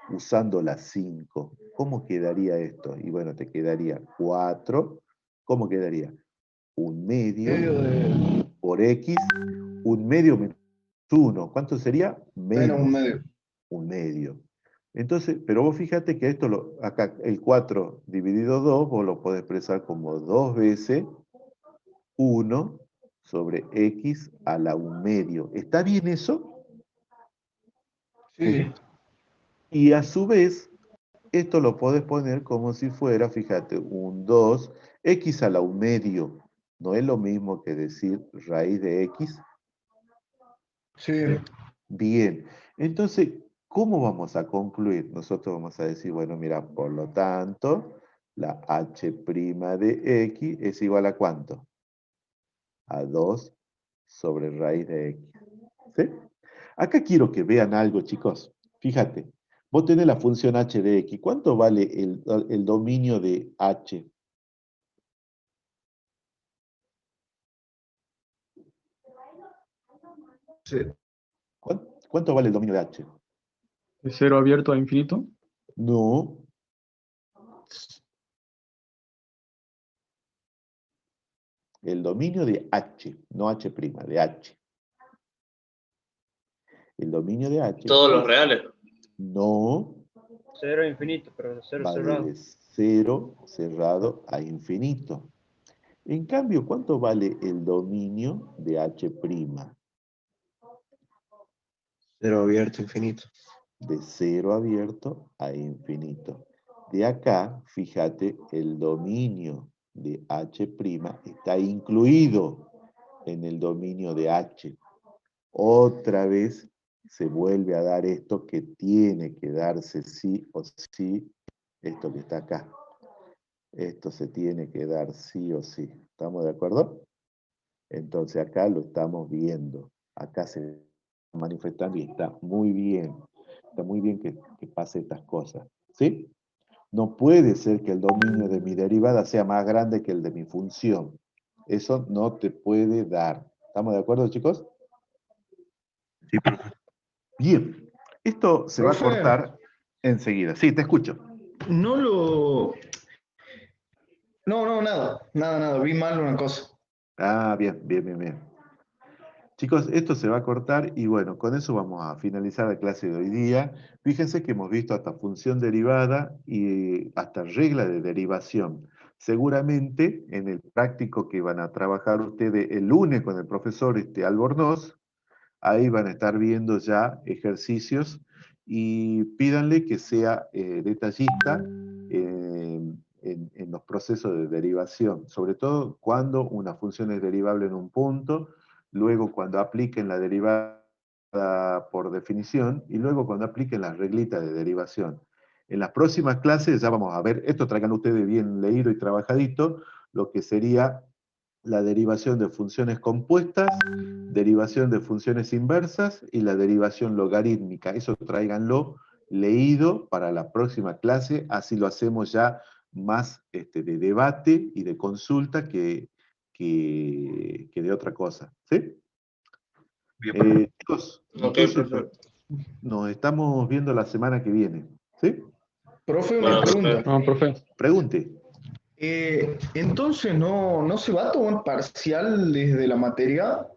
usando la 5? ¿Cómo quedaría esto? Y bueno, te quedaría 4. ¿Cómo quedaría? 1 medio por x. 1 medio menos 1. ¿Cuánto sería? Menos 1 medio. 1 medio. Entonces, pero vos fíjate que esto, acá el 4 dividido 2, vos lo podés expresar como 2 veces 1 sobre x a la 1 medio. ¿Está bien eso? Sí. Y a su vez, esto lo podés poner como si fuera, fíjate, un 2, x a la 1 medio. ¿No es lo mismo que decir raíz de x? Sí. Bien. Entonces, ¿cómo vamos a concluir? Nosotros vamos a decir, bueno, mira, por lo tanto, la h' de x es igual a ¿cuánto? A 2 sobre raíz de x. ¿Sí? Acá quiero que vean algo, chicos. Fíjate, vos tenés la función h de x. ¿Cuánto vale el dominio de h? Sí. ¿Cuánto vale el dominio de h? De 0 abierto a infinito. No. El dominio de h, no h', de h. El dominio de h. Todos los reales. No. 0 a infinito, pero 0 Va cerrado. de 0 cerrado a infinito. En cambio, ¿cuánto vale el dominio de h'? 0 abierto, infinito. De 0 abierto a infinito. De acá, fíjate, el dominio de h' está incluido en el dominio de h. Otra vez se vuelve a dar esto que tiene que darse sí o sí, esto que está acá. Esto se tiene que dar sí o sí. ¿Estamos de acuerdo? Entonces acá lo estamos viendo. Acá se manifestando y está muy bien. Está muy bien que pase estas cosas. ¿Sí? No puede ser que el dominio de mi derivada sea más grande que el de mi función. Eso no te puede dar. ¿Estamos de acuerdo, chicos? Sí, profe. Bien. Esto se va a Profe. cortar enseguida. Sí, te escucho. No lo... No, nada. Vi mal una cosa. Ah, bien. Chicos, esto se va a cortar y bueno, con eso vamos a finalizar la clase de hoy día. Fíjense que hemos visto hasta función derivada y hasta regla de derivación. Seguramente en el práctico que van a trabajar ustedes el lunes con el profesor Albornoz, ahí van a estar viendo ya ejercicios y pídanle que sea detallista en los procesos de derivación, sobre todo cuando una función es derivable en un punto, luego cuando apliquen la derivada por definición y luego cuando apliquen las reglitas de derivación. En las próximas clases ya vamos a ver, esto traigan ustedes bien leído y trabajadito, lo que sería la derivación de funciones compuestas, derivación de funciones inversas y la derivación logarítmica. Eso tráiganlo leído para la próxima clase, así lo hacemos ya más de debate y de consulta que de otra cosa. ¿Sí? Chicos, Ok, entonces profe. nos estamos viendo la semana que viene. ¿Sí? Profe, Bueno, una pregunta. No, profe. Pregunte. Entonces, ¿no se va a tomar parcial desde la materia?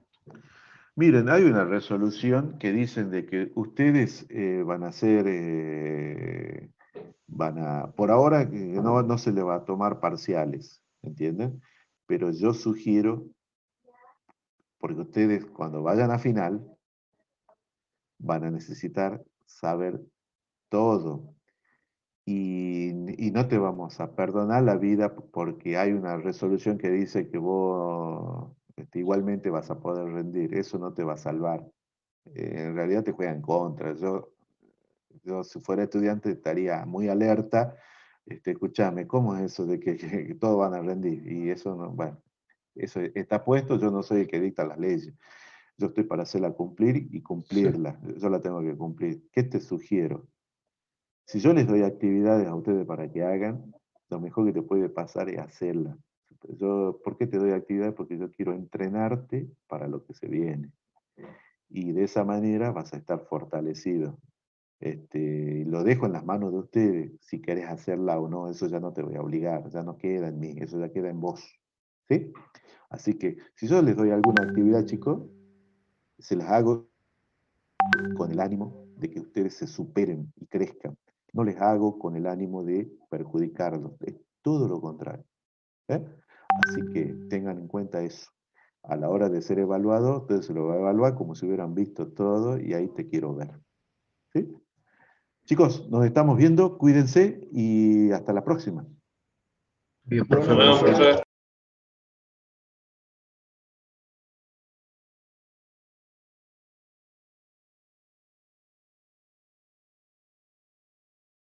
Miren, hay una resolución que dicen de que ustedes van a hacer, por ahora no se le va a tomar parciales, ¿entienden? Pero yo sugiero, porque ustedes cuando vayan a final, van a necesitar saber todo. Y no te vamos a perdonar la vida porque hay una resolución que dice que vos igualmente vas a poder rendir. Eso no te va a salvar. En realidad te juega en contra. Yo si fuera estudiante estaría muy alerta. Escúchame, ¿cómo es eso de que todos van a rendir? Y eso no, bueno, eso está puesto, yo no soy el que dicta las leyes. Yo estoy para hacerla cumplir y cumplirla. Yo la tengo que cumplir. ¿Qué te sugiero? Si yo les doy actividades a ustedes para que hagan, lo mejor que te puede pasar es hacerla. ¿Por qué te doy actividades? Porque yo quiero entrenarte para lo que se viene. Y de esa manera vas a estar fortalecido. Lo dejo en las manos de ustedes, si querés hacerla o no, eso ya no te voy a obligar, ya no queda en mí, eso ya queda en vos. ¿Sí? Así que si yo les doy alguna actividad, chicos, se las hago con el ánimo de que ustedes se superen y crezcan. No les hago con el ánimo de perjudicarlos, es todo lo contrario. ¿Eh? Así que tengan en cuenta eso. A la hora de ser evaluado, ustedes se lo van a evaluar como si hubieran visto todo y ahí te quiero ver. ¿Sí? Chicos, nos estamos viendo, cuídense y hasta la próxima. Bien, Nos vemos, profe.